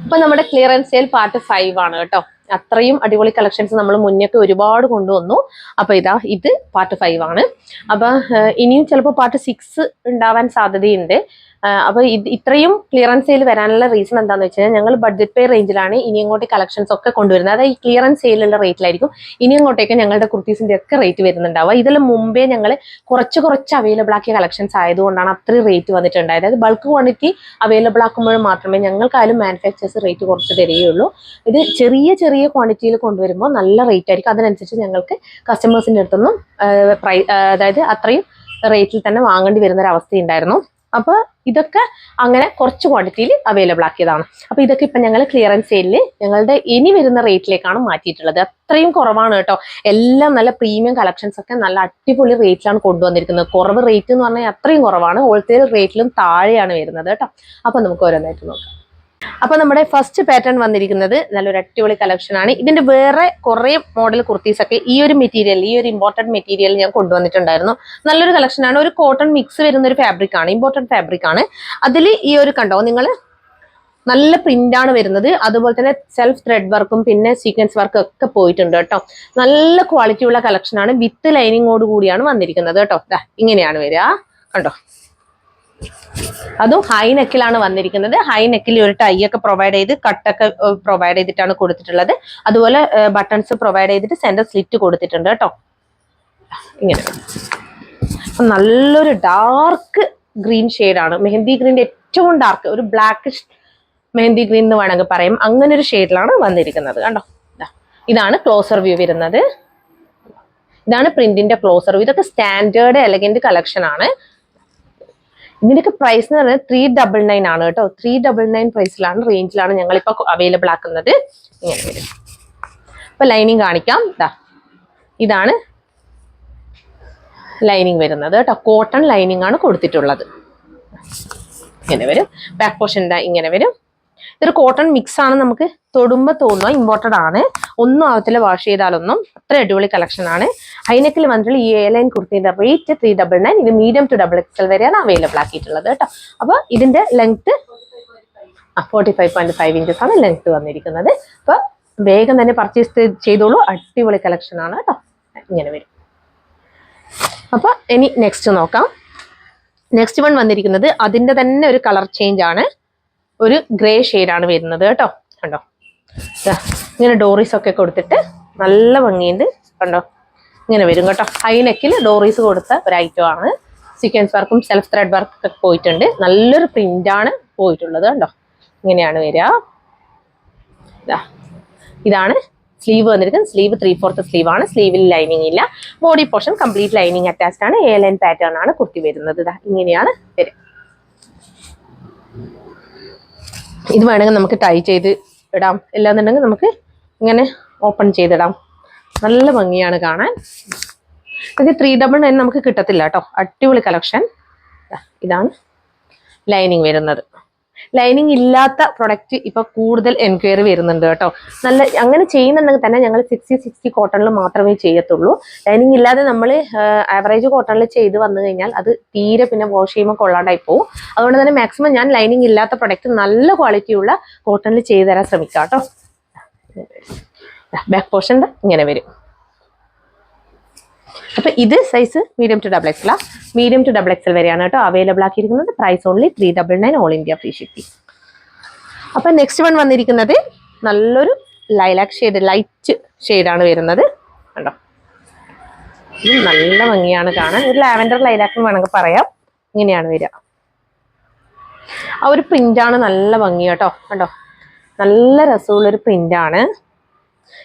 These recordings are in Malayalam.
അപ്പൊ നമ്മുടെ ക്ലിയറൻസ് സെയിൽ പാർട്ട് 5 ആണ് കേട്ടോ. അത്രയും അടിപൊളി കളക്ഷൻസ് നമ്മൾ മുന്നേക്ക് ഒരുപാട് കൊണ്ടുവന്നു. അപ്പൊ ഇത് പാർട്ട് 5 ആണ്. അപ്പൊ ഇനിയും ചിലപ്പോൾ പാർട്ട് 6 ഉണ്ടാവാൻ സാധ്യതയുണ്ട്. അപ്പൊ ഇത്രയും ക്ലിയറൻസ് സെയിൽ വരാനുള്ള റീസൺ എന്താണെന്ന് വെച്ച് കഴിഞ്ഞാൽ ഞങ്ങൾ ബഡ്ജറ്റ് പേ റേഞ്ചിലാണ് ഇനി അങ്ങോട്ട് കളക്ഷൻസ് ഒക്കെ കൊണ്ടുവരുന്നത്. അതായത് ഈ ക്ലിയറൻസ് സെയിലുള്ള റേറ്റിലായിരിക്കും ഇനി അങ്ങോട്ടേക്ക് ഞങ്ങളുടെ കുർത്തീസിന്റെ ഒക്കെ റേറ്റ് വരുന്നുണ്ടാവുക. ഇതിലും മുമ്പേ ഞങ്ങൾ കുറച്ച് അവൈലബിൾ ആക്കിയ കളക്ഷൻസ് ആയതുകൊണ്ടാണ് അത്രയും റേറ്റ് വന്നിട്ടുണ്ടായത്. അതായത് ബൾക്ക് ക്വാണ്ടിറ്റി അവൈലബിൾ ആക്കുമ്പോൾ മാത്രമേ ഞങ്ങൾക്കായാലും മാനുഫാക്ചേഴ്സ് റേറ്റ് കുറച്ച് തരികയുള്ളൂ. ഇത് ചെറിയ ക്വാണ്ടിറ്റിയിൽ കൊണ്ടുവരുമ്പോൾ നല്ല റേറ്റ് ആയിരിക്കും. അതിനനുസരിച്ച് ഞങ്ങൾക്ക് കസ്റ്റമേഴ്സിന്റെ അടുത്തൊന്നും അതായത് അത്രയും റേറ്റിൽ തന്നെ വാങ്ങേണ്ടി വരുന്ന ഒരു അവസ്ഥയുണ്ടായിരുന്നു. അപ്പൊ ഇതൊക്കെ അങ്ങനെ കുറച്ച് ക്വാണ്ടിറ്റിയിൽ അവൈലബിൾ ആക്കിയതാണ്. അപ്പൊ ഇതൊക്കെ ഇപ്പൊ ഞങ്ങൾ ക്ലിയറൻസ് സെയിലിൽ ഞങ്ങളുടെ ഇനി വരുന്ന റേറ്റിലേക്കാണ് മാറ്റിയിട്ടുള്ളത്. അത്രയും കുറവാണ് കേട്ടോ. എല്ലാം നല്ല പ്രീമിയം കളക്ഷൻസ് ഒക്കെ നല്ല അടിപൊളി റേറ്റിലാണ് കൊണ്ടുവന്നിരിക്കുന്നത്. കുറവ് റേറ്റ് എന്ന് പറഞ്ഞാൽ അത്രയും കുറവാണ്. ഹോൾസെയിൽ റേറ്റിലും താഴെയാണ് വരുന്നത് കേട്ടോ. അപ്പൊ നമുക്ക് ഓരോന്നായിട്ട് നോക്കാം. അപ്പൊ നമ്മുടെ ഫസ്റ്റ് പാറ്റേൺ വന്നിരിക്കുന്നത് നല്ലൊരു അടിപൊളി കളക്ഷൻ ആണ്. ഇതിന്റെ വേറെ കുറെ മോഡൽ കുർത്തീസ് ഒക്കെ ഈ ഒരു ഇമ്പോർട്ടഡ് മെറ്റീരിയൽ ഞാൻ കൊണ്ടുവന്നിട്ടുണ്ടായിരുന്നു. നല്ലൊരു കളക്ഷൻ ആണ്. ഒരു കോട്ടൺ മിക്സ് വരുന്ന ഒരു ഫാബ്രിക് ആണ്, ഇമ്പോർട്ടഡ് ഫാബ്രിക് ആണ്. അതിൽ ഈ ഒരു കണ്ടോ നിങ്ങൾ, നല്ല പ്രിന്റ് ആണ് വരുന്നത്. അതുപോലെ തന്നെ സെൽഫ് ത്രെഡ് വർക്കും പിന്നെ സീക്വൻസ് വർക്കും ഒക്കെ പോയിട്ടുണ്ട് കേട്ടോ. നല്ല ക്വാളിറ്റി ഉള്ള കളക്ഷൻ ആണ്. വിത്ത് ലൈനിങ്ങോട് കൂടിയാണ് വന്നിരിക്കുന്നത് കേട്ടോ. ഇങ്ങനെയാണ് വരിക കണ്ടോ. അതും ഹൈ നെക്കിലാണ് വന്നിരിക്കുന്നത്. ഹൈ നെക്കിൽ ഒരു ടൈ ഒക്കെ പ്രൊവൈഡ് ചെയ്ത് കട്ടൊക്കെ പ്രൊവൈഡ് ചെയ്തിട്ടാണ് കൊടുത്തിട്ടുള്ളത്. അതുപോലെ ബട്ടൺസ് പ്രൊവൈഡ് ചെയ്തിട്ട് സെന്റർ സ്ലിറ്റ് കൊടുത്തിട്ടുണ്ട് കേട്ടോ. ഇങ്ങനെ നല്ലൊരു ഡാർക്ക് ഗ്രീൻ ഷെയ്ഡാണ്. മെഹന്തി ഗ്രീൻ്റെ ഏറ്റവും ഡാർക്ക്, ഒരു ബ്ലാക്കിഷ് മെഹന്തി ഗ്രീൻ എന്ന് വേണമെങ്കിൽ പറയാം. അങ്ങനെ ഒരു ഷെയ്ഡിലാണ് വന്നിരിക്കുന്നത് കണ്ടോ. ഇതാണ് ക്ലോസർ വ്യൂ വരുന്നത്. ഇതാണ് പ്രിന്റിന്റെ ക്ലോസർ വ്യൂ. ഇതൊക്കെ സ്റ്റാൻഡേർഡ് എലഗന്റ് കളക്ഷൻ ആണ്. ഇതിന്റെയൊക്കെ പ്രൈസ് എന്ന് പറയുന്നത് 399 ആണ് കേട്ടോ. 399 പ്രൈസിലാണ്, റേഞ്ചിലാണ് ഞങ്ങളിപ്പോ അവൈലബിൾ ആക്കുന്നത്. ഇങ്ങനെ വരും. ഇപ്പൊ ലൈനിങ് കാണിക്കാം. ഇതാണ് ലൈനിങ് വരുന്നത് കേട്ടോ. കോട്ടൺ ലൈനിങ് ആണ് കൊടുത്തിട്ടുള്ളത്. ഇങ്ങനെ വരും. ബാക്ക് പോർഷൻ ഇങ്ങനെ വരും. ഇതൊരു കോട്ടൺ മിക്സ് ആണ്. നമുക്ക് തൊടുമ്പോൾ തോന്നുക ഇമ്പോർട്ടഡ് ആണ്. ഒന്നും ആവത്തില്ല വാഷ് ചെയ്താലൊന്നും. അത്ര അടിപൊളി കളക്ഷൻ ആണ്. ഹൈനെക്കിൽ വന്നിട്ടുള്ള ഈ ലൈൻ കുർത്തിന്റെ റേറ്റ് 399. ഇത് മീഡിയം ടു XXL വരെയാണ് അവൈലബിൾ ആക്കിയിട്ടുള്ളത് കേട്ടോ. അപ്പൊ ഇതിന്റെ ലെങ്ത് 45.5 ഇഞ്ചസ് ആണ് ലെങ്ത് വന്നിരിക്കുന്നത്. അപ്പൊ വേഗം തന്നെ പർച്ചേസ് ചെയ്തോളൂ. അടിപൊളി കളക്ഷൻ ആണ് കേട്ടോ. ഇങ്ങനെ വരും. അപ്പൊ ഇനി നെക്സ്റ്റ് നോക്കാം. നെക്സ്റ്റ് വൺ വന്നിരിക്കുന്നത് അതിന്റെ തന്നെ ഒരു കളർ ചേഞ്ച് ആണ്. ഒരു ഗ്രേ ഷെയ്ഡാണ് വരുന്നത് കേട്ടോ. കണ്ടോ, ഇങ്ങനെ ഡോറീസ് ഒക്കെ കൊടുത്തിട്ട് നല്ല ഭംഗിയുണ്ട് കണ്ടോ. ഇങ്ങനെ വരും കേട്ടോ. ഹൈ നെക്കിൽ ഡോറീസ് കൊടുത്ത ഒരു ഐറ്റം ആണ്. സീക്വൻസ് വർക്കും സെൽഫ് ത്രെഡ് വർക്കും ഒക്കെ പോയിട്ടുണ്ട്. നല്ലൊരു പ്രിന്റ് ആണ് പോയിട്ടുള്ളത് കണ്ടോ. ഇങ്ങനെയാണ് വരിക. ഇതാണ് സ്ലീവ് വന്നിരിക്കുന്നത്. സ്ലീവ് 3/4 സ്ലീവ് ആണ്. സ്ലീവിൽ ലൈനിങ് ഇല്ല. Body portion complete lining attached ആണ്. എ ലൈൻ പാറ്റേൺ ആണ് കുർത്തി വരുന്നത്. ഇങ്ങനെയാണ് വരിക. ഇത് വേണമെങ്കിൽ നമുക്ക് ടൈ ചെയ്ത് ഇടാം. ഇല്ലാന്നുണ്ടെങ്കിൽ നമുക്ക് ഇങ്ങനെ ഓപ്പൺ ചെയ്തിടാം. നല്ല ഭംഗിയാണ് കാണാൻ. ഇത് 399 നമുക്ക് കിട്ടത്തില്ല കേട്ടോ. അടിപൊളി കളക്ഷൻ. ഇതാണ് ലൈനിങ് വരുന്നത്. ലൈനിങ് ഇല്ലാത്ത പ്രൊഡക്റ്റ് ഇപ്പൊ കൂടുതൽ എൻക്വയറി വരുന്നുണ്ട് കേട്ടോ. നല്ല അങ്ങനെ ചെയ്യുന്നുണ്ടെങ്കിൽ തന്നെ ഞങ്ങൾ 60 കോട്ടണിൽ മാത്രമേ ചെയ്യത്തുള്ളൂ. ലൈനിങ് ഇല്ലാതെ നമ്മൾ ആവറേജ് കോട്ടണിൽ ചെയ്ത് വന്നു കഴിഞ്ഞാൽ അത് തീരെ പിന്നെ വാഷ് ചെയ്യുമ്പോൾ കൊള്ളാണ്ടായി പോകും. അതുകൊണ്ട് തന്നെ മാക്സിമം ഞാൻ ലൈനിങ് ഇല്ലാത്ത പ്രൊഡക്റ്റ് നല്ല ക്വാളിറ്റിയുള്ള കോട്ടണിൽ ചെയ്തു തരാൻ ശ്രമിക്കാം കേട്ടോ. ബാക്ക് പോർഷൻ ഇങ്ങനെ വരും. അപ്പൊ ഇത് size medium to XXL. Medium to XXL വരെയാണ് കേട്ടോ അവൈലബിൾ ആക്കിയിരിക്കുന്നത്. Price only 399 all India free shipping. അപ്പൊ നെക്സ്റ്റ് വൺ വന്നിരിക്കുന്നത് നല്ലൊരു ലൈലാക്ക് ഷെയ്ഡ്, ലൈറ്റ് ഷെയ്ഡാണ് വരുന്നത് കണ്ടോ. ഇത് നല്ല ഭംഗിയാണ് കാണാൻ. ഒരു ലാവൻഡർ ലൈലാക്ക് എന്ന് വേണമെങ്കിൽ പറയാം. ഇങ്ങനെയാണ് വരിക. ആ ഒരു പ്രിന്റാണ് നല്ല ഭംഗി കേട്ടോ. കണ്ടോ, നല്ല രസമുള്ളൊരു പ്രിന്റാണ്.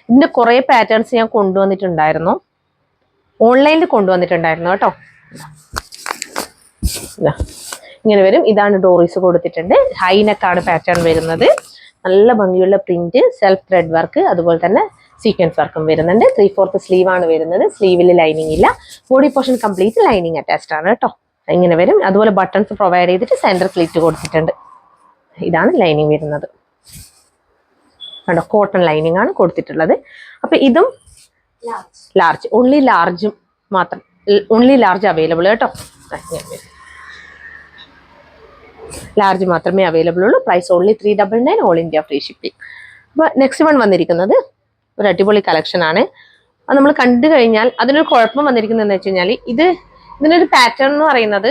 ഇതിന്റെ കുറെ പാറ്റേൺസ് ഞാൻ കൊണ്ടുവന്നിട്ടുണ്ടായിരുന്നു, ഓൺലൈനിൽ കൊണ്ടുവന്നിട്ടുണ്ടായിരുന്നു കേട്ടോ. ഇങ്ങനെ വരും. ഇതാണ് ഡോറീസ് കൊടുത്തിട്ടുണ്ട്. ഹൈനെക്കാണ് പാറ്റേൺ വരുന്നത്. നല്ല ഭംഗിയുള്ള പ്രിന്റ്, സെൽഫ് ത്രെഡ് വർക്ക്, അതുപോലെ തന്നെ സീക്വൻസ് വർക്കും വരുന്നുണ്ട്. 3/4 സ്ലീവ് ആണ് വരുന്നത്. സ്ലീവിൽ ലൈനിങ് ഇല്ല. Body portion complete lining attached ആണ് കേട്ടോ. ഇങ്ങനെ വരും. അതുപോലെ ബട്ടൺസ് പ്രൊവൈഡ് ചെയ്തിട്ട് സെന്റർ സ്ലിറ്റ് കൊടുത്തിട്ടുണ്ട്. ഇതാണ് ലൈനിങ് വരുന്നത് കണ്ടോ. കോട്ടൺ ലൈനിങ് ആണ് കൊടുത്തിട്ടുള്ളത്. അപ്പൊ ഇതും ലാർജ്, ഓൺലി ലാർജും മാത്രം, ഓൺലി ലാർജ് അവൈലബിൾ കേട്ടോ. ലാർജ് മാത്രമേ അവൈലബിൾ ഉള്ളൂ. Price only 399, all India free shipping. അപ്പോൾ നെക്സ്റ്റ് വൺ വന്നിരിക്കുന്നത് ഒരു അടിപൊളി കളക്ഷൻ ആണ്. അത് നമ്മൾ കണ്ടു കഴിഞ്ഞാൽ അതിനൊരു കുഴപ്പം വന്നിരിക്കുന്നത് എന്ന് വെച്ച് കഴിഞ്ഞാൽ ഇതിനൊരു പാറ്റേൺ എന്ന് പറയുന്നത്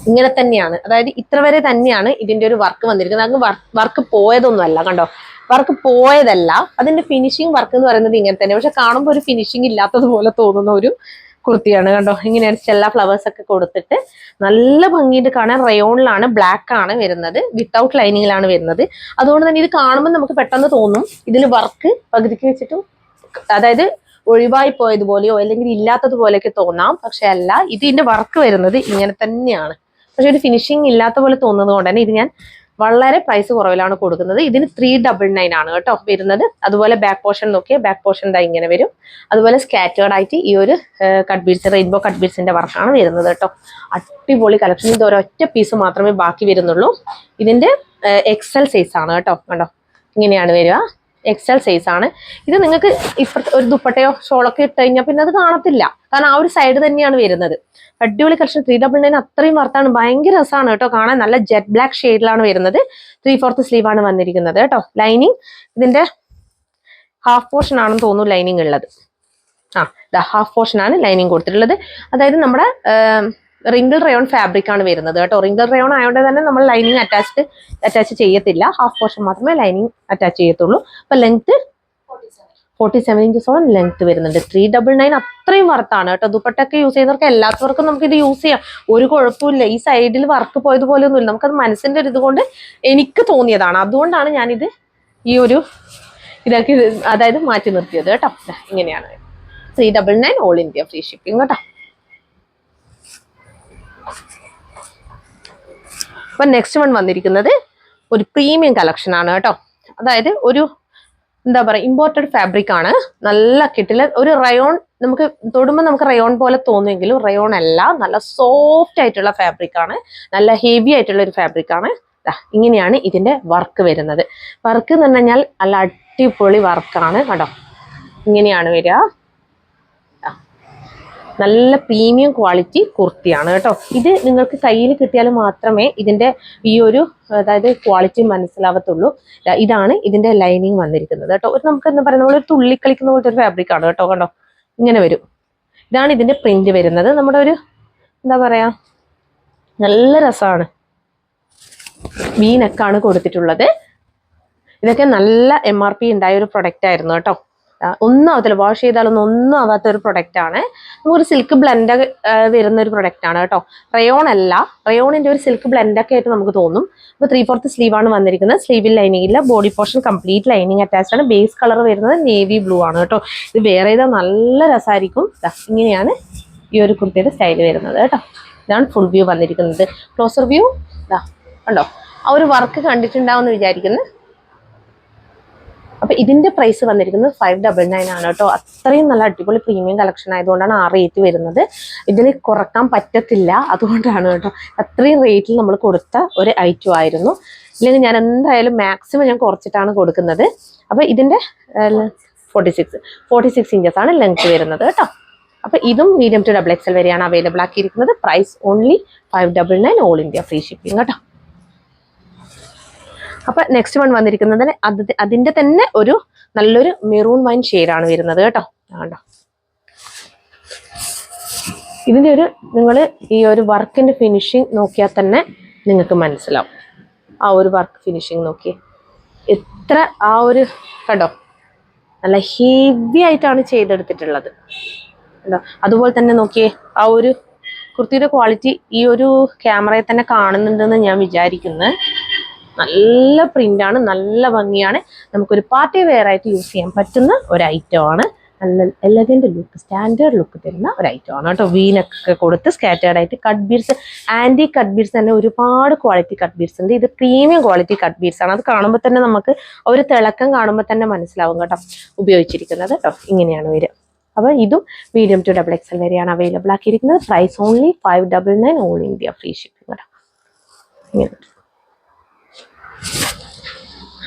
ഇങ്ങനെ തന്നെയാണ്. അതായത് ഇത്ര വരെ തന്നെയാണ് ഇതിന്റെ ഒരു വർക്ക് വന്നിരിക്കുന്നത്. അങ്ങ് വർക്ക് പോയതൊന്നും അല്ല, കണ്ടോ, വർക്ക് പോയതല്ല. അതിന്റെ ഫിനിഷിംഗ് വർക്ക് എന്ന് പറയുന്നത് ഇങ്ങനെ തന്നെ. പക്ഷെ കാണുമ്പോൾ ഒരു ഫിനിഷിംഗ് ഇല്ലാത്തതുപോലെ തോന്നുന്ന ഒരു കുർത്തിയാണ്. കണ്ടോ, ഇങ്ങനെയാണ് ചെല്ല ഫ്ലവേഴ്സ് ഒക്കെ കൊടുത്തിട്ട് നല്ല ഭംഗിയിട്ട് കാണാൻ. റയോണിലാണ്, ബ്ലാക്ക് ആണ് വരുന്നത്, വിത്തൗട്ട് ലൈനിങ്ങിലാണ് വരുന്നത്. അതുകൊണ്ട് തന്നെ ഇത് കാണുമ്പോൾ നമുക്ക് പെട്ടെന്ന് തോന്നും ഇതിൽ വർക്ക് പകുതിക്ക് വെച്ചിട്ടും, അതായത് ഒഴിവായി പോയതുപോലെയോ അല്ലെങ്കിൽ ഇല്ലാത്തതുപോലെയൊക്കെ തോന്നാം. പക്ഷെ അല്ല, ഇതിന്റെ വർക്ക് വരുന്നത് ഇങ്ങനെ തന്നെയാണ്. പക്ഷെ ഒരു ഫിനിഷിംഗ് ഇല്ലാത്ത പോലെ തോന്നുന്നത് കൊണ്ട് തന്നെ ഇത് ഞാൻ വളരെ പ്രൈസ് കുറവിലാണ് കൊടുക്കുന്നത്. ഇതിന് 399 ആണ് കേട്ടോ വരുന്നത്. അതുപോലെ ബാക്ക് പോർഷൻ നോക്കിയാൽ ബാക്ക് പോർഷൻ ദാ ഇങ്ങനെ വരും. അതുപോലെ സ്കാറ്റേർഡ് ആയിട്ട് ഈ ഒരു കട്ട് ബീഡ്സ്, റെയിൻബോ കട്ട് ബീഡ്സിന്റെ വർക്കാണ് വരുന്നത് കേട്ടോ. അടിപൊളി കളക്ഷൻ. ഇത് ഒരൊറ്റ പീസ് മാത്രമേ ബാക്കി വരുന്നുള്ളൂ. ഇതിന്റെ എക്സൽ സൈസ് ആണ് കേട്ടോ. കണ്ടോ, ഇങ്ങനെയാണ് വരിക. എക്സൽ സൈസ് ആണ് ഇത്. നിങ്ങൾക്ക് ഇപ്പുറത്തെ ഒരു ദുപ്പട്ടയോ ഷോളൊക്കെ ഇട്ട് കഴിഞ്ഞാൽ പിന്നെ അത് കാണത്തില്ല, കാരണം ആ ഒരു സൈഡ് തന്നെയാണ് വരുന്നത്. അടിപൊളി കളക്ഷൻ. 399 അത്രയും വർത്താണ്. ഭയങ്കര രസമാണ് കേട്ടോ കാണാൻ. നല്ല ജെറ്റ് ബ്ലാക്ക് ഷെയ്ഡിലാണ് വരുന്നത്. 3/4 സ്ലീവ് ആണ് വന്നിരിക്കുന്നത് കേട്ടോ. ലൈനിങ് ഇതിന്റെ ഹാഫ് പോർഷൻ ആണെന്ന് തോന്നുന്നു ലൈനിങ് ഉള്ളത്. ഹാഫ് പോർഷൻ ആണ് ലൈനിങ് കൊടുത്തിട്ടുള്ളത്. അതായത് നമ്മുടെ റിംഗിൾ റയോൺ ഫാബ്രിക് ആണ് വരുന്നത് കേട്ടോ. റിംഗിൾ റയോൺ ആയതുകൊണ്ട് തന്നെ നമ്മൾ ലൈനിങ് അറ്റാച്ച് ചെയ്യത്തില്ല. ഹാഫ് പോർഷൻ മാത്രമേ ലൈനിങ് അറ്റാച്ച് ചെയ്യത്തുള്ളൂ. അപ്പൊ ലെങ്ത് 47 ഇഞ്ചസോളം ലെങ്ത് വരുന്നുണ്ട്. 399 അത്രയും വർത്താണ് കേട്ടോ. ദുപ്പട്ടൊക്കെ യൂസ് ചെയ്യുന്നവർക്ക് എല്ലാത്തവർക്കും നമുക്ക് ഇത് യൂസ് ചെയ്യാം, ഒരു കുഴപ്പമില്ല. ഈ സൈഡിൽ വർക്ക് പോയതുപോലെ ഒന്നുമില്ല. നമുക്കത് മനസ്സിന്റെ ഒരു ഇതുകൊണ്ട് എനിക്ക് തോന്നിയതാണ്. അതുകൊണ്ടാണ് ഞാനിത് ഈ ഒരു ഇതൊക്കെ അതായത് മാറ്റി നിർത്തിയത് കേട്ടോ. ഇങ്ങനെയാണ് 399, ഓൾ ഇന്ത്യ ഫ്രീ ഷിപ്പിംഗ് കേട്ടോ. അപ്പൊ നെക്സ്റ്റ് വൺ വന്നിരിക്കുന്നത് ഒരു പ്രീമിയം കളക്ഷൻ ആണ് കേട്ടോ. അതായത് ഒരു എന്താ പറയുക, ഇമ്പോർട്ടഡ് ഫാബ്രിക് ആണ്. നല്ല കിട്ടില്ല ഒരു റയോൺ. നമുക്ക് തൊടുമ്പോൾ നമുക്ക് റയോൺ പോലെ തോന്നുമെങ്കിലും റയോൺ അല്ല, നല്ല സോഫ്റ്റ് ആയിട്ടുള്ള ഫാബ്രിക് ആണ്. നല്ല ഹെവി ആയിട്ടുള്ള ഒരു ഫാബ്രിക് ആണ്. ഇങ്ങനെയാണ് ഇതിന്റെ വർക്ക് വരുന്നത്. വർക്ക് എന്ന് പറഞ്ഞു കഴിഞ്ഞാൽ നല്ല അടിപൊളി വർക്കാണ് കേട്ടോ. ഇങ്ങനെയാണ് വരിക. നല്ല പ്രീമിയം ക്വാളിറ്റി കുർത്തിയാണ് കേട്ടോ. ഇത് നിങ്ങൾക്ക് കയ്യിൽ കിട്ടിയാൽ മാത്രമേ ഇതിന്റെ ഈ ഒരു അതായത് ക്വാളിറ്റി മനസ്സിലാവത്തുള്ളൂ. ഇതാണ് ഇതിന്റെ ലൈനിങ് വന്നിരിക്കുന്നത് കേട്ടോ. നമുക്ക് എന്താ പറയുക, നമ്മളൊരു തുള്ളിക്കളിക്കുന്ന പോലത്തെ ഒരു ഫാബ്രിക് ആണ് കേട്ടോ. കണ്ടോ, ഇങ്ങനെ വരും. ഇതാണ് ഇതിന്റെ പ്രിന്റ് വരുന്നത്. നമ്മുടെ ഒരു എന്താ പറയാ, നല്ല രസമാണ്. വി നെക്കാണ് കൊടുത്തിട്ടുള്ളത്. ഇതൊക്കെ നല്ല MRP ഉണ്ടായ ഒരു പ്രൊഡക്റ്റ് ആയിരുന്നു കേട്ടോ. ഒന്നും ആവത്തില്ല, വാഷ് ചെയ്താലൊന്നും ഒന്നും ആവാത്ത ഒരു പ്രൊഡക്റ്റ് ആണ്. നമുക്കൊരു സിൽക്ക് ബ്ലെൻഡ് വരുന്ന ഒരു പ്രൊഡക്റ്റ് ആണ് കേട്ടോ. റയോൺ അല്ല, റയോണിന്റെ ഒരു സിൽക്ക് ബ്ലെൻഡ് ഒക്കെ ആയിട്ട് നമുക്ക് തോന്നും. അപ്പോൾ 3/4 സ്ലീവ് ആണ് വന്നിരിക്കുന്നത്. സ്ലീവിൽ ലൈനിങ് ഇല്ല. Body portion complete lining attached ആണ്. ബേസ് കളർ വരുന്നത് നേവി ബ്ലൂ ആണ് കേട്ടോ. ഇത് വേറെ ചെയ്താൽ നല്ല രസമായിരിക്കും. ഇങ്ങനെയാണ് ഈ ഒരു കുർത്തിയുടെ സ്റ്റൈൽ വരുന്നത് കേട്ടോ. ഇതാണ് ഫുൾ വ്യൂ വന്നിരിക്കുന്നത്. ക്ലോസർ വ്യൂ കണ്ടോ. ആ ഒരു വർക്ക് കണ്ടിട്ടുണ്ടാവുമെന്ന് വിചാരിക്കുന്നു. അപ്പൊ ഇതിന്റെ പ്രൈസ് വന്നിരിക്കുന്നത് 599 ആണ് കേട്ടോ. അത്രയും നല്ല അടിപൊളി പ്രീമിയം കളക്ഷൻ ആയതുകൊണ്ടാണ് ആ റേറ്റ് വരുന്നത്. ഇതിൽ കുറക്കാൻ പറ്റത്തില്ല, അതുകൊണ്ടാണ് കേട്ടോ. അത്രയും റേറ്റിൽ നമ്മൾ കൊടുത്ത ഒരു ഐറ്റം ആയിരുന്നു. ഇല്ലെങ്കിൽ ഞാൻ എന്തായാലും മാക്സിമം ഞാൻ കുറച്ചിട്ടാണ് കൊടുക്കുന്നത്. അപ്പൊ ഇതിന്റെ 46 ഇഞ്ചസ് ആണ് ലെങ്ത് വരുന്നത് കേട്ടോ. അപ്പൊ ഇതും മീഡിയം ടു XXL വരെയാണ് അവൈലബിൾ ആക്കിയിരിക്കുന്നത്. Price only 599, all India free shipping കേട്ടോ. അപ്പൊ നെക്സ്റ്റ് വൺ വന്നിരിക്കുന്നത് അതിന്റെ തന്നെ ഒരു നല്ലൊരു മെറൂൺ വൈൻ ഷെയ്ഡാണ് വരുന്നത് കേട്ടോ. കണ്ടോ, ഇതിന്റെ ഒരു നിങ്ങൾ ഈ ഒരു വർക്കിന്റെ ഫിനിഷിങ് നോക്കിയാൽ തന്നെ നിങ്ങൾക്ക് മനസ്സിലാവും. ആ ഒരു വർക്ക് ഫിനിഷിങ് നോക്കിയേ, എത്ര ആ ഒരു കണ്ടോ, നല്ല ഹെവി ആയിട്ടാണ് ചെയ്തെടുത്തിട്ടുള്ളത് കണ്ടോ. അതുപോലെ തന്നെ നോക്കിയേ, ആ ഒരു കുർത്തിയുടെ ക്വാളിറ്റി ഈ ഒരു ക്യാമറയിൽ തന്നെ കാണുന്നുണ്ടെന്ന് ഞാൻ വിചാരിക്കുന്നു. നല്ല പ്രിന്റാണ്, നല്ല ഭംഗിയാണ്. നമുക്കൊരു പാർട്ടി വെയർ ആയിട്ട് യൂസ് ചെയ്യാൻ പറ്റുന്ന ഒരു ഐറ്റം ആണ്. നല്ല എലഗന്റ് ലുക്ക്, സ്റ്റാൻഡേർഡ് ലുക്ക് തരുന്ന ഒരു ഐറ്റം ആണ് കേട്ടോ. വീനൊക്കെ കൊടുത്ത് സ്കാറ്റേർഡ് ആയിട്ട് cut beads, anti cut beads തന്നെ ഒരുപാട് ക്വാളിറ്റി കട്ട് ബീഡ്സ് ഉണ്ട്. ഇത് പ്രീമിയം ക്വാളിറ്റി കട്ട് ബീഡ്സ് ആണ്. അത് കാണുമ്പോൾ തന്നെ നമുക്ക് ഒരു തിളക്കം കാണുമ്പോൾ തന്നെ മനസ്സിലാവും കേട്ടോ ഉപയോഗിച്ചിരിക്കുന്നത് കേട്ടോ. ഇങ്ങനെയാണ് വരിക. അപ്പോൾ ഇതും മീഡിയം ടു XXL വരെയാണ് അവൈലബിൾ ആക്കിയിരിക്കുന്നത്. Price only 599, all India free shipping കേട്ടോ. ഇങ്ങനെ.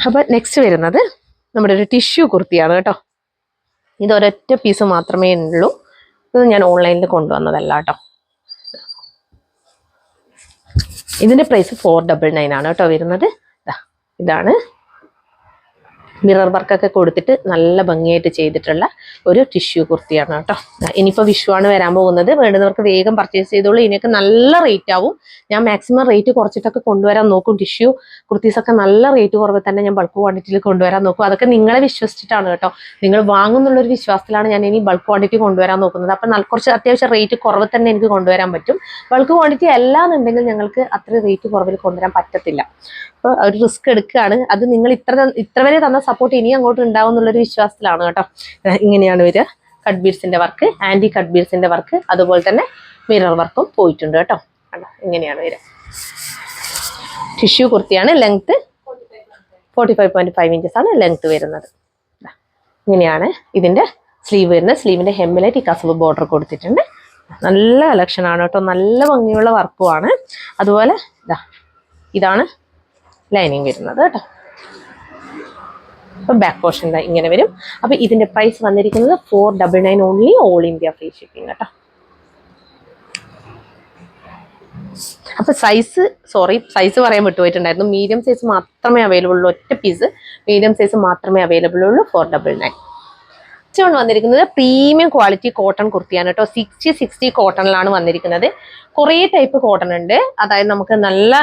അപ്പൊ നെക്സ്റ്റ് വരുന്നത് നമ്മുടെ ഒരു ടിഷ്യൂ കുർത്തിയാണ് കേട്ടോ. ഇത് ഒരൊറ്റ പീസ് മാത്രമേ ഉള്ളൂ. ഇത് ഞാൻ ഓൺലൈനിൽ കൊണ്ടുവന്നതല്ല കേട്ടോ. ഇതിന്റെ പ്രൈസ് 499 ആണ് കേട്ടോ വരുന്നത്. ഇതാണ് മിറർ വർക്കൊക്കെ കൊടുത്തിട്ട് നല്ല ഭംഗിയായിട്ട് ചെയ്തിട്ടുള്ള ഒരു ടിഷ്യൂ കുർത്തിയാണ് കേട്ടോ. ഇനിയിപ്പോൾ വിഷുവാണ് വരാൻ പോകുന്നത്, വേണ്ടുന്നവർക്ക് വേഗം പർച്ചേസ് ചെയ്തോളൂ. ഇതിനൊക്കെ നല്ല റേറ്റ് ആവും. ഞാൻ മാക്സിമം റേറ്റ് കുറച്ചിട്ടൊക്കെ കൊണ്ടുവരാൻ നോക്കും. ടിഷ്യൂ കുർത്തീസൊക്കെ നല്ല റേറ്റ് കുറവ് തന്നെ ഞാൻ ബൾക്ക് ക്വാണ്ടിറ്റിയിൽ കൊണ്ടുവരാൻ നോക്കും. അതൊക്കെ നിങ്ങളെ വിശ്വസിച്ചിട്ടാണ് കേട്ടോ, നിങ്ങൾ വാങ്ങുന്നുള്ളൊരു വിശ്വാസത്തിലാണ് ഞാൻ ഇനി ബൾക്ക് ക്വാണ്ടിറ്റി കൊണ്ടുവരാൻ നോക്കുന്നത്. അപ്പം കുറച്ച് അത്യാവശ്യം റേറ്റ് കുറവ് തന്നെ എനിക്ക് കൊണ്ടുവരാൻ പറ്റും. ബൾക്ക് ക്വാണ്ടിറ്റി അല്ല എന്നുണ്ടെങ്കിൽ ഞങ്ങൾക്ക് അത്ര റേറ്റ് കുറവിൽ കൊണ്ടുവരാൻ പറ്റത്തില്ല. അപ്പോൾ ഒരു റിസ്ക് എടുക്കുകയാണ്. അത് നിങ്ങൾ ഇത്ര വരെ തന്ന സപ്പോർട്ട് ഇനി അങ്ങോട്ട് ഉണ്ടാവും എന്നുള്ളൊരു വിശ്വാസത്തിലാണ് കേട്ടോ. ഇങ്ങനെയാണ് വരിക. കട്ട് ബീഡ്സിന്റെ വർക്ക്, ആന്റി കട്ട് ബീഡ്സിന്റെ വർക്ക്, അതുപോലെ തന്നെ മിറർ വർക്കും പോയിട്ടുണ്ട് കേട്ടോ. ഇങ്ങനെയാണ് വരിക. ടിഷ്യൂ കുർത്തിയാണ്. ലെങ്ത് 45.5 ഇഞ്ചസ് ആണ് ലെങ്ത് വരുന്നത്. ഇങ്ങനെയാണ് ഇതിന്റെ സ്ലീവ് വരുന്നത്. സ്ലീവിന്റെ ഹെമ്മിലായിട്ട് ഈ കസവ് ബോർഡർ കൊടുത്തിട്ടുണ്ട്. നല്ല കളക്ഷൻ ആണ് കേട്ടോ, നല്ല ഭംഗിയുള്ള വർക്കുമാണ്. അതുപോലെ ഇതാണ് ലൈനിങ് വരുന്നത് കേട്ടോ. അപ്പൊ ബാക്ക് പോർഷൻ ഇങ്ങനെ വരും. അപ്പൊ ഇതിന്റെ പ്രൈസ് വന്നിരിക്കുന്നത് 499 only, all India free shipping കേട്ടോ. അപ്പൊ സൈസ് പറയാൻ വിട്ടുപോയിട്ടുണ്ടായിരുന്നു. മീഡിയം സൈസ് മാത്രമേ അവൈലബിൾ ഉള്ളൂ. ഒറ്റ പീസ് മീഡിയം സൈസ് മാത്രമേ അവൈലബിൾ ഉള്ളൂ. 499. വന്നിരിക്കുന്നത് പ്രീമിയം ക്വാളിറ്റി കോട്ടൺ കുർത്തിയാണ് കേട്ടോ. 60 കോട്ടണിലാണ് വന്നിരിക്കുന്നത്. കുറേ ടൈപ്പ് കോട്ടൺ ഉണ്ട്. അതായത് നമുക്ക് നല്ല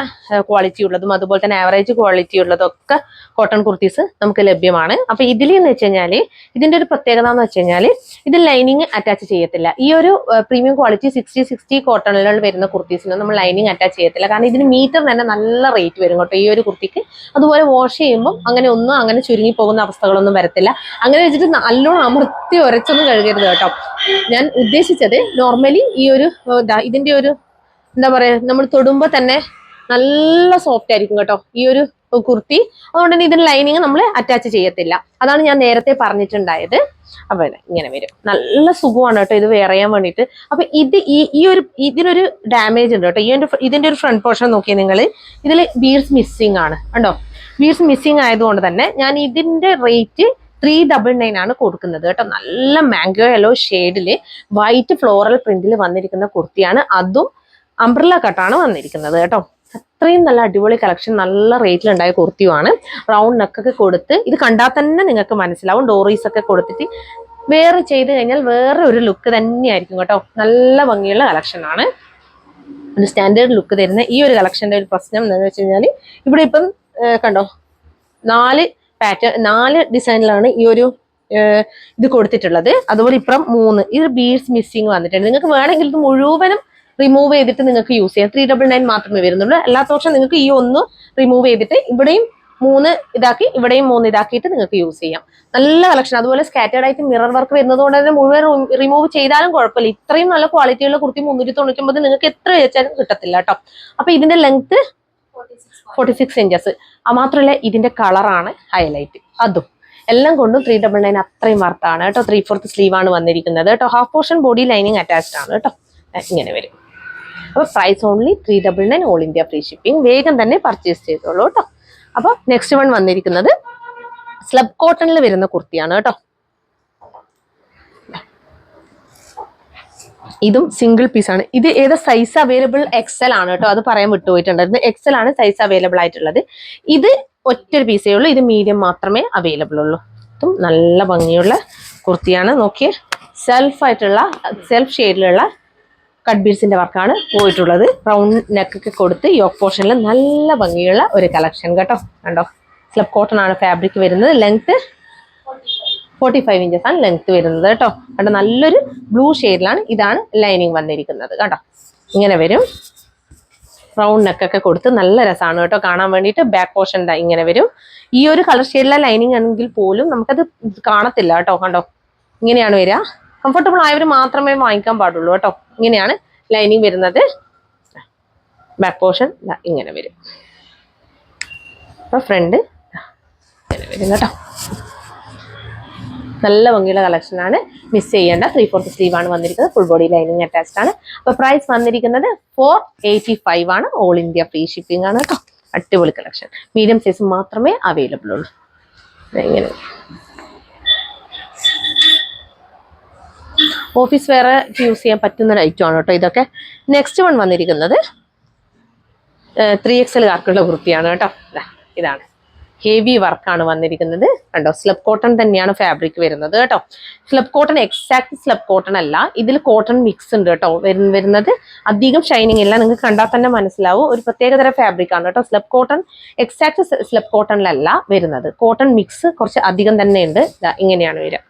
ക്വാളിറ്റി ഉള്ളതും അതുപോലെ തന്നെ ആവറേജ് ക്വാളിറ്റി ഉള്ളതും ഒക്കെ കോട്ടൺ കുർത്തീസ് നമുക്ക് ലഭ്യമാണ്. അപ്പൊ ഇതിലെന്ന് വെച്ച് കഴിഞ്ഞാല് ഇതിന്റെ ഒരു പ്രത്യേകത എന്ന് വെച്ച് കഴിഞ്ഞാല് ഇത് ലൈനിങ് അറ്റാച്ച് ചെയ്യത്തില്ല. ഈ ഒരു പ്രീമിയം ക്വാളിറ്റി 60 കോട്ടണിൽ വരുന്ന കുർത്തീസിന് നമ്മൾ ലൈനിങ് അറ്റാച്ച് ചെയ്യത്തില്ല. കാരണം ഇതിന് മീറ്റർ തന്നെ നല്ല റേറ്റ് വരും കേട്ടോ ഈ ഒരു കുർത്തിക്ക്. അതുപോലെ വാഷ് ചെയ്യുമ്പോൾ അങ്ങനെ ചുരുങ്ങി പോകുന്ന അവസ്ഥകളൊന്നും വരത്തില്ല. അങ്ങനെ വെച്ചിട്ട് നല്ലോണം അമർത്തി ഉരച്ചൊന്നും കഴുകരുത് കേട്ടോ. ഞാൻ ഉദ്ദേശിച്ചത് നോർമലി ഈ ഒരു ഇതിന്റെ ഒരു എന്താ പറയാ, നമ്മൾ തൊടുമ്പോൾ തന്നെ നല്ല സോഫ്റ്റ് ആയിരിക്കും കേട്ടോ ഈ ഒരു കുർത്തി. അതുകൊണ്ട് തന്നെ ഇതിന് ലൈനിങ് നമ്മൾ അറ്റാച്ച് ചെയ്യത്തില്ല. അതാണ് ഞാൻ നേരത്തെ പറഞ്ഞിട്ടുണ്ടായത്. അപ്പൊ ഇങ്ങനെ വരും. നല്ല സുഖമാണ് കേട്ടോ ഇത് വെയർ ചെയ്യാൻ വേണ്ടിയിട്ട്. അപ്പൊ ഇതിനൊരു ഡാമേജ് ഉണ്ട് കേട്ടോ. ഇതിന്റെ ഒരു ഫ്രണ്ട് പോർഷൻ നോക്കിയാൽ നിങ്ങൾ ഇതിൽ ബീഡ്സ് മിസ്സിംഗ് ആണ് കണ്ടോ. ബീഡ്സ് മിസ്സിംഗ് ആയതുകൊണ്ട് തന്നെ ഞാൻ ഇതിന്റെ റേറ്റ് 399 ആണ് കൊടുക്കുന്നത് കേട്ടോ. നല്ല മാംഗോ യെല്ലോ ഷെയ്ഡില് വൈറ്റ് ഫ്ലോറൽ പ്രിന്റിൽ വന്നിരിക്കുന്ന കുർത്തിയാണ്. അതും അംബ്രല്ല കട്ടാണ് വന്നിരിക്കുന്നത് കേട്ടോ. അത്രയും നല്ല അടിപൊളി കളക്ഷൻ, നല്ല റേറ്റിലുണ്ടായ കുർത്തിയുമാണ്. റൗണ്ട് നെക്കൊക്കെ കൊടുത്ത് ഇത് കണ്ടാൽ തന്നെ നിങ്ങൾക്ക് മനസ്സിലാവും. ഡോറീസ് ഒക്കെ കൊടുത്തിട്ട് വേറെ ചെയ്ത് കഴിഞ്ഞാൽ വേറെ ഒരു ലുക്ക് തന്നെയായിരിക്കും കേട്ടോ. നല്ല ഭംഗിയുള്ള കളക്ഷനാണ്. ഒരു സ്റ്റാൻഡേർഡ് ലുക്ക് തരുന്ന ഈ ഒരു കളക്ഷന്റെ ഒരു പ്രശ്നം എന്താണെന്ന് വെച്ച് കഴിഞ്ഞാൽ ഇവിടെ ഇപ്പം കണ്ടോ 4 ഡിസൈനിലാണ് ഈ ഒരു ഇത് കൊടുത്തിട്ടുള്ളത്. അതുപോലെ ഇപ്പം 3 ഇത് ബീഡ്സ് മിസ്സിങ് വന്നിട്ടുണ്ട്. നിങ്ങൾക്ക് വേണമെങ്കിൽ ഇത് മുഴുവനും റിമൂവ് ചെയ്തിട്ട് നിങ്ങൾക്ക് യൂസ് ചെയ്യാം. 399 മാത്രമേ വരുന്നുള്ളൂ. അല്ലാത്ത പക്ഷം നിങ്ങൾക്ക് ഈ ഒന്ന് റിമൂവ് ചെയ്തിട്ട് ഇവിടെയും 3 ഇതാക്കി ഇവിടെയും 3 ഇതാക്കിയിട്ട് നിങ്ങൾക്ക് യൂസ് ചെയ്യാം. നല്ല കളക്ഷൻ. അതുപോലെ സ്കാറ്റേർഡ് ആയിട്ട് മിറർ വർക്ക് വരുന്നത് കൊണ്ട് തന്നെ മുഴുവൻ റിമൂവ് ചെയ്താലും കുഴപ്പമില്ല. ഇത്രയും നല്ല ക്വാളിറ്റിയുള്ള കുർത്തി 399 നിങ്ങൾക്ക് എത്ര വെച്ചാലും കിട്ടത്തില്ല കേട്ടോ. അപ്പൊ ഇതിന്റെ ലെങ്ത് 46 ഇഞ്ചസ്. മാത്രമല്ല ഇതിന്റെ കളറാണ് ഹൈലൈറ്റ്. അതും എല്ലാം കൊണ്ടും 399 അത്രയും വർത്താണ് കേട്ടോ. 3/4 സ്ലീവ് ആണ് വന്നിരിക്കുന്നത് കേട്ടോ. Half portion body lining attached ആണ് കേട്ടോ. ഇങ്ങനെ വരും. അപ്പൊ price only 399 all India free shipping. വേഗം തന്നെ പർച്ചേസ് ചെയ്തോളൂ കേട്ടോ. അപ്പൊ നെക്സ്റ്റ് വൺ വന്നിരിക്കുന്നത് സ്ലബ് കോട്ടണിൽ വരുന്ന കുർത്തിയാണ് കേട്ടോ. ഇതും സിംഗിൾ പീസ് ആണ്. ഇത് ഏത് സൈസ് അവൈലബിൾ XL ആണ് കേട്ടോ. അത് പറയാൻ വിട്ടുപോയിട്ടുണ്ടായിരുന്നു. XL ആണ് സൈസ് അവൈലബിൾ ആയിട്ടുള്ളത്. ഇത് ഒറ്റൊരു പീസേ ഉള്ളൂ. ഇത് മീഡിയം മാത്രമേ അവൈലബിൾ ഉള്ളൂ. ഇതും നല്ല ഭംഗിയുള്ള കുർത്തിയാണ്. നോക്കിയേ, സെൽഫ് ഷെയ്ഡിലുള്ള കട്ട് ബീഡ്സിന്റെ വർക്കാണ് പോയിട്ടുള്ളത്. റൗണ്ട് നെക്കൊക്കെ കൊടുത്ത് യോക്ക് പോർഷനിൽ നല്ല ഭംഗിയുള്ള ഒരു കളക്ഷൻ കേട്ടോ. കണ്ടോ, സ്ലബ് കോട്ടൺ ആണ് ഫാബ്രിക് വരുന്നത്. ലെങ്ത് 45 ഇഞ്ചസ് ആണ് ലെങ്ത് വരുന്നത് കേട്ടോ. കണ്ടോ, നല്ലൊരു ബ്ലൂ ഷെയ്ഡിലാണ് ഇതാണ് ലൈനിങ് വന്നിരിക്കുന്നത് കേട്ടോ. ഇങ്ങനെ വരും. റൗണ്ട് നെക്കൊക്കെ കൊടുത്ത് നല്ല രസമാണ് കേട്ടോ കാണാൻ വേണ്ടിയിട്ട്. ബാക്ക് പോർഷൻ ഇങ്ങനെ വരും. ഈ ഒരു കളർ ഷെയ്ഡിലെ ലൈനിങ് ആണെങ്കിൽ പോലും നമുക്കത് കാണത്തില്ല കേട്ടോ. കണ്ടോ, ഇങ്ങനെയാണ് വരിക. കംഫർട്ടബിൾ ആയവർ മാത്രമേ വാങ്ങിക്കാൻ പാടുള്ളൂ കേട്ടോ. ഇങ്ങനെയാണ് ലൈനിങ് വരുന്നത്. ബാക്ക് പോർഷൻ ഇങ്ങനെ വരും. അപ്പൊ ഫ്രണ്ട് ഇങ്ങനെ വരും കേട്ടോ. നല്ല ഭംഗിയുള്ള കളക്ഷൻ ആണ്, മിസ് ചെയ്യേണ്ട. 3/4 സ്ലീവ് ആണ് വന്നിരിക്കുന്നത്. ഫുൾ ബോഡി ലൈനിങ് അറ്റാച്ച്ഡ് ആണ്. അപ്പൊ പ്രൈസ് വന്നിരിക്കുന്നത് 485 ആണ്. ഓൾ ഇന്ത്യ ഫ്രീ ഷിപ്പിംഗ് ആണ് കേട്ടോ. അടിപൊളി കളക്ഷൻ. മീഡിയം സൈസ് മാത്രമേ അവൈലബിൾ ഉള്ളൂ. ഇങ്ങനെ ഓഫീസ് വെയർ യൂസ് ചെയ്യാൻ പറ്റുന്ന ഒരു ഐറ്റം ആണ് കേട്ടോ ഇതൊക്കെ. നെക്സ്റ്റ് വൺ വന്നിരിക്കുന്നത് 3XL കുർത്തിയാണ് കേട്ടോ. ഇതാണ് ഹെവി വർക്കാണ് വന്നിരിക്കുന്നത്. കണ്ടോ, സ്ലബ് കോട്ടൺ തന്നെയാണ് ഫാബ്രിക് വരുന്നത് കേട്ടോ. Slub cotton exact slub cotton അല്ല, ഇതിൽ കോട്ടൺ മിക്സ് ഉണ്ട് കേട്ടോ വരുന്നത്. അധികം ഷൈനിങ് ഇല്ല, നിങ്ങൾക്ക് കണ്ടാൽ തന്നെ മനസ്സിലാവും. ഒരു പ്രത്യേകതരം ഫാബ്രിക് ആണ് കേട്ടോ. സ്ലബ് കോട്ടൺ എക്സാക്ട് സ്ലബ് കോട്ടണിലല്ല വരുന്നത്, കോട്ടൺ മിക്സ് കുറച്ച് അധികം തന്നെ ഉണ്ട്. ഇങ്ങനെയാണ് വരിക.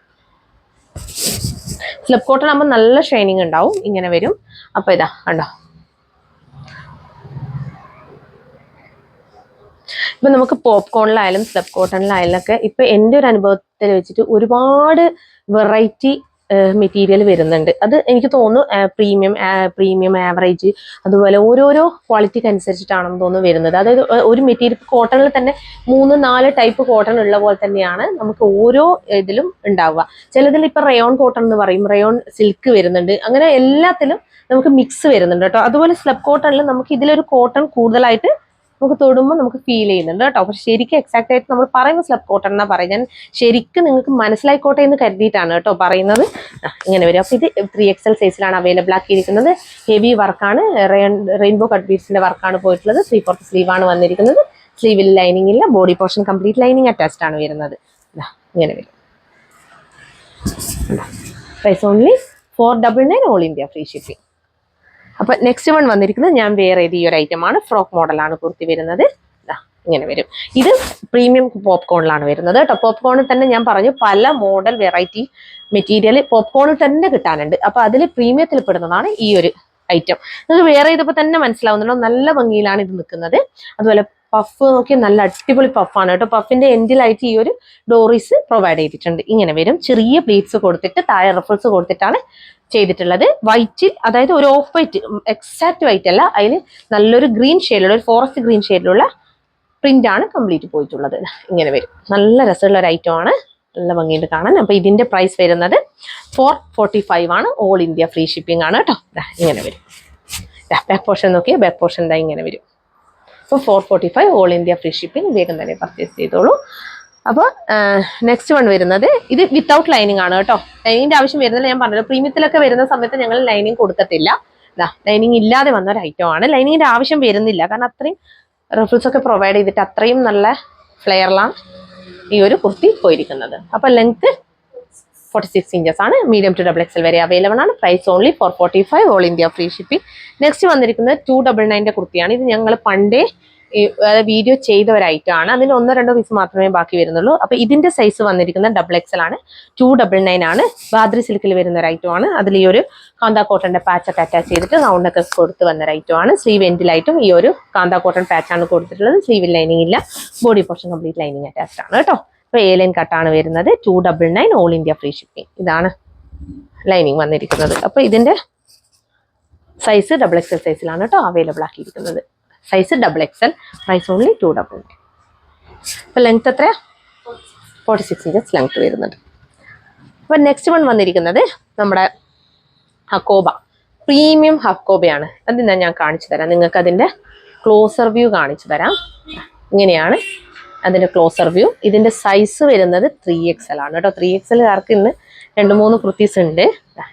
സ്ലബ് കോട്ടൺ ആകുമ്പോൾ നല്ല ഷൈനിങ് ഉണ്ടാവും, ഇങ്ങനെ വരും. അപ്പൊ ഇതാ കണ്ടോ, ഇപ്പൊ നമുക്ക് പോപ്കോണിലായാലും സ്ലബ് കോട്ടണിലായാലും ഒക്കെ ഇപ്പൊ എൻ്റെ ഒരു അനുഭവത്തിൽ വെച്ചിട്ട് ഒരുപാട് വെറൈറ്റി മെറ്റീരിയൽ വരുന്നുണ്ട്. അത് എനിക്ക് തോന്നുന്നു പ്രീമിയം ആവറേജ് അതുപോലെ ഓരോരോ ക്വാളിറ്റിക്ക് അനുസരിച്ചിട്ടാണെന്ന് തോന്നുന്നു വരുന്നത്. അതായത് ഒരു മെറ്റീരിയൽ കോട്ടണിൽ തന്നെ 3-4 ടൈപ്പ് കോട്ടൺ ഉള്ള പോലെ തന്നെയാണ് നമുക്ക് ഓരോ ഇതിലും ഉണ്ടാവുക. ചിലതിൽ ഇപ്പൊ റയോൺ കോട്ടൺ എന്ന് പറയും, റയോൺ സിൽക്ക് വരുന്നുണ്ട്, അങ്ങനെ എല്ലാത്തിലും നമുക്ക് മിക്സ് വരുന്നുണ്ട് കേട്ടോ. അതുപോലെ സ്ലബ് കോട്ടണിൽ നമുക്ക് ഇതിലൊരു കോട്ടൺ കൂടുതലായിട്ട് നമുക്ക് തൊടുമ്പോൾ നമുക്ക് ഫീൽ ചെയ്യുന്നുണ്ട് കേട്ടോ. പക്ഷെ ശരിക്കും എക്സാക്ട് ആയിട്ട് നമ്മൾ പറയുന്ന സ്ലബ് കോട്ടൺ എന്നാ പറയും. ഞാൻ ശരിക്കും നിങ്ങൾക്ക് മനസ്സിലായിക്കോട്ടെ എന്ന് കരുതിയിട്ടാണ് കേട്ടോ പറയുന്നത്. ഇങ്ങനെ വരും. അപ്പൊ ഇത് 3XL സൈസിലാണ് അവൈലബിൾ ആക്കിയിരിക്കുന്നത്. ഹെവി വർക്കാണ്, റെയിൻബോ കട്ട് ബീഡ്സിന്റെ വർക്കാണ് പോയിട്ടുള്ളത്. 3/4 സ്ലീവ് ആണ് വന്നിരിക്കുന്നത്. സ്ലീവിൽ ലൈനിങ് ഇല്ല, body portion complete lining attached ആണ് വരുന്നത്. ഇങ്ങനെ വരും. Price only 499, all India free shipping. അപ്പൊ നെക്സ്റ്റ് വൺ വന്നിരിക്കുന്നത് ഞാൻ വേറെ ഈ ഒരു ഐറ്റം ആണ്. ഫ്രോക്ക് മോഡലാണ് കുർത്തി വരുന്നത്. ഇങ്ങനെ വരും. ഇത് പ്രീമിയം പോപ്കോണിലാണ് വരുന്നത് കേട്ടോ. പോപ്കോണിൽ തന്നെ ഞാൻ പറഞ്ഞു പല മോഡൽ വെറൈറ്റി മെറ്റീരിയൽ പോപ്കോണിൽ തന്നെ കിട്ടാനുണ്ട്. അപ്പൊ അതിൽ പ്രീമിയത്തിൽ പെടുന്നതാണ് ഈ ഒരു ഐറ്റം. നിങ്ങൾക്ക് വേറെ ഇതിപ്പോ തന്നെ മനസ്സിലാവുന്നുണ്ടോ, നല്ല ഭംഗിയിലാണ് ഇത് നിൽക്കുന്നത്. അതുപോലെ പഫ് നോക്കി നല്ല അടിപൊളി പഫാണ് കേട്ടോ. പഫിന്റെ എൻഡിലായിട്ട് ഈ ഒരു ഡോറീസ് പ്രൊവൈഡ് ചെയ്തിട്ടുണ്ട്. ഇങ്ങനെ വരും. ചെറിയ പ്ലീറ്റ്സ് കൊടുത്തിട്ട് താഴെ റഫിൾസ് കൊടുത്തിട്ടാണ് ചെയ്തിട്ടുള്ളത്. വൈറ്റിൽ, അതായത് ഒരു ഓഫ് വൈറ്റ്, എക്സാക്ട് വൈറ്റ് അല്ല, അതിൽ നല്ലൊരു ഗ്രീൻ ഷെയ്ഡിലുള്ള, ഒരു ഫോറസ്റ്റ് ഗ്രീൻ ഷെയ്ഡിലുള്ള പ്രിന്റ് ആണ് കംപ്ലീറ്റ് പോയിട്ടുള്ളത്. ഇങ്ങനെ വരും. നല്ല രസമുള്ള ഒരു ഐറ്റം ആണ്, നല്ല ഭംഗിയുണ്ട് കാണാൻ. അപ്പൊ ഇതിന്റെ പ്രൈസ് വരുന്നത് 445 ആണ്. ഓൾ ഇന്ത്യ ഫ്രീ ഷിപ്പിംഗ് ആണ് കേട്ടോ. ഇങ്ങനെ വരും. ബാക്ക് പോർഷൻ നോക്കിയാൽ ബാക്ക് പോർഷൻ എന്താ ഇങ്ങനെ വരും. അപ്പോൾ 445 ഓൾ ഇന്ത്യ ഫ്രീ ഷിപ്പിംഗ്. വേഗം തന്നെ പർച്ചേസ് ചെയ്തോളൂ. അപ്പോൾ നെക്സ്റ്റ് വൺ വരുന്നത് ഇത് വിത്തൗട്ട് ലൈനിങ് ആണ് കേട്ടോ. ലൈനിങ്ങിന്റെ ആവശ്യം വരുന്നില്ല. ഞാൻ പറഞ്ഞല്ലോ, പ്രീമിയത്തിലൊക്കെ വരുന്ന സമയത്ത് ഞങ്ങൾ ലൈനിങ് കൊടുക്കത്തില്ല. ലൈനിങ് ഇല്ലാതെ വന്ന ഒരു ഐറ്റം ആണ്. ലൈനിങ്ങിന്റെ ആവശ്യം വരുന്നില്ല, കാരണം അത്രയും റഫിൾസ് ഒക്കെ പ്രൊവൈഡ് ചെയ്തിട്ട് അത്രയും നല്ല ഫ്ലെയറിലാണ് ഈ ഒരു കുർത്തി പോയിരിക്കുന്നത്. അപ്പോൾ ലെങ്ത് 46 ഇഞ്ചസ് ആണ്. മീഡിയം ടു XXL വരെ അവൈലബിൾ ആണ്. Price only 445, all India free shipping. Next വന്നിരിക്കുന്നത് 299 കുർത്തിയാണ്. ഇത് ഞങ്ങൾ പണ്ടേ വീഡിയോ ചെയ്ത ഒരു ഐറ്റം ആണ്. അതിന് 1-2 പീസ് മാത്രമേ ബാക്കി വരുന്നുള്ളൂ. അപ്പൊ ഇതിന്റെ സൈസ് വന്നിരിക്കുന്നത് XXL ആണ്. 299 ആണ്. ബാദ്രി സിൽക്കിൽ വരുന്ന ഒരു ഐറ്റം ആണ്. അതിൽ ഈ ഒരു കാന്ത കോട്ടന്റെ പാച്ച് ഒക്കെ അറ്റാച്ച് ചെയ്തിട്ട് റൗണ്ടൊക്കെ കൊടുത്ത് വന്ന ഒരു ഐറ്റം ആണ്. സ്ലീവ് എൻഡിലായിട്ടും ഈ ഒരു കാന്ത കോട്ടൺ പാച്ച് ആണ് കൊടുത്തിട്ടുള്ളത്. സ്ലീവിൽ ലൈനിങ് ഇല്ല, body portion complete lining attached ആണ് കേട്ടോ. അപ്പൊ A-line കട്ടാണ് വരുന്നത്. 299, ഓൾ ഇന്ത്യ ഫ്രീ ഷിപ്പിംഗ്. ഇതാണ് ലൈനിങ് വന്നിരിക്കുന്നത്. അപ്പൊ ഇതിന്റെ സൈസ് XXL സൈസിലാണ് കേട്ടോ അവൈലബിൾ ആക്കിയിരിക്കുന്നത്. Size XXL. Price only 299. അപ്പൊ ലെങ്ത് എത്രയാ? 46 ഇഞ്ചസ് ലെങ്ത് വരുന്നുണ്ട്. അപ്പൊ നെക്സ്റ്റ് വൺ വന്നിരിക്കുന്നത് നമ്മുടെ ഹക്കോബ, പ്രീമിയം ഹക്കോബയാണ്. അതെന്താ ഞാൻ കാണിച്ചു തരാം നിങ്ങൾക്ക്. അതിന്റെ ക്ലോസർ വ്യൂ കാണിച്ചു തരാം. ഇങ്ങനെയാണ് അതിന്റെ ക്ലോസർ വ്യൂ. ഇതിന്റെ സൈസ് വരുന്നത് 3XL ആണ് കേട്ടോ. 3XL കാർക്ക് ഇന്ന് 2-3 കുർത്തീസ് ഉണ്ട്.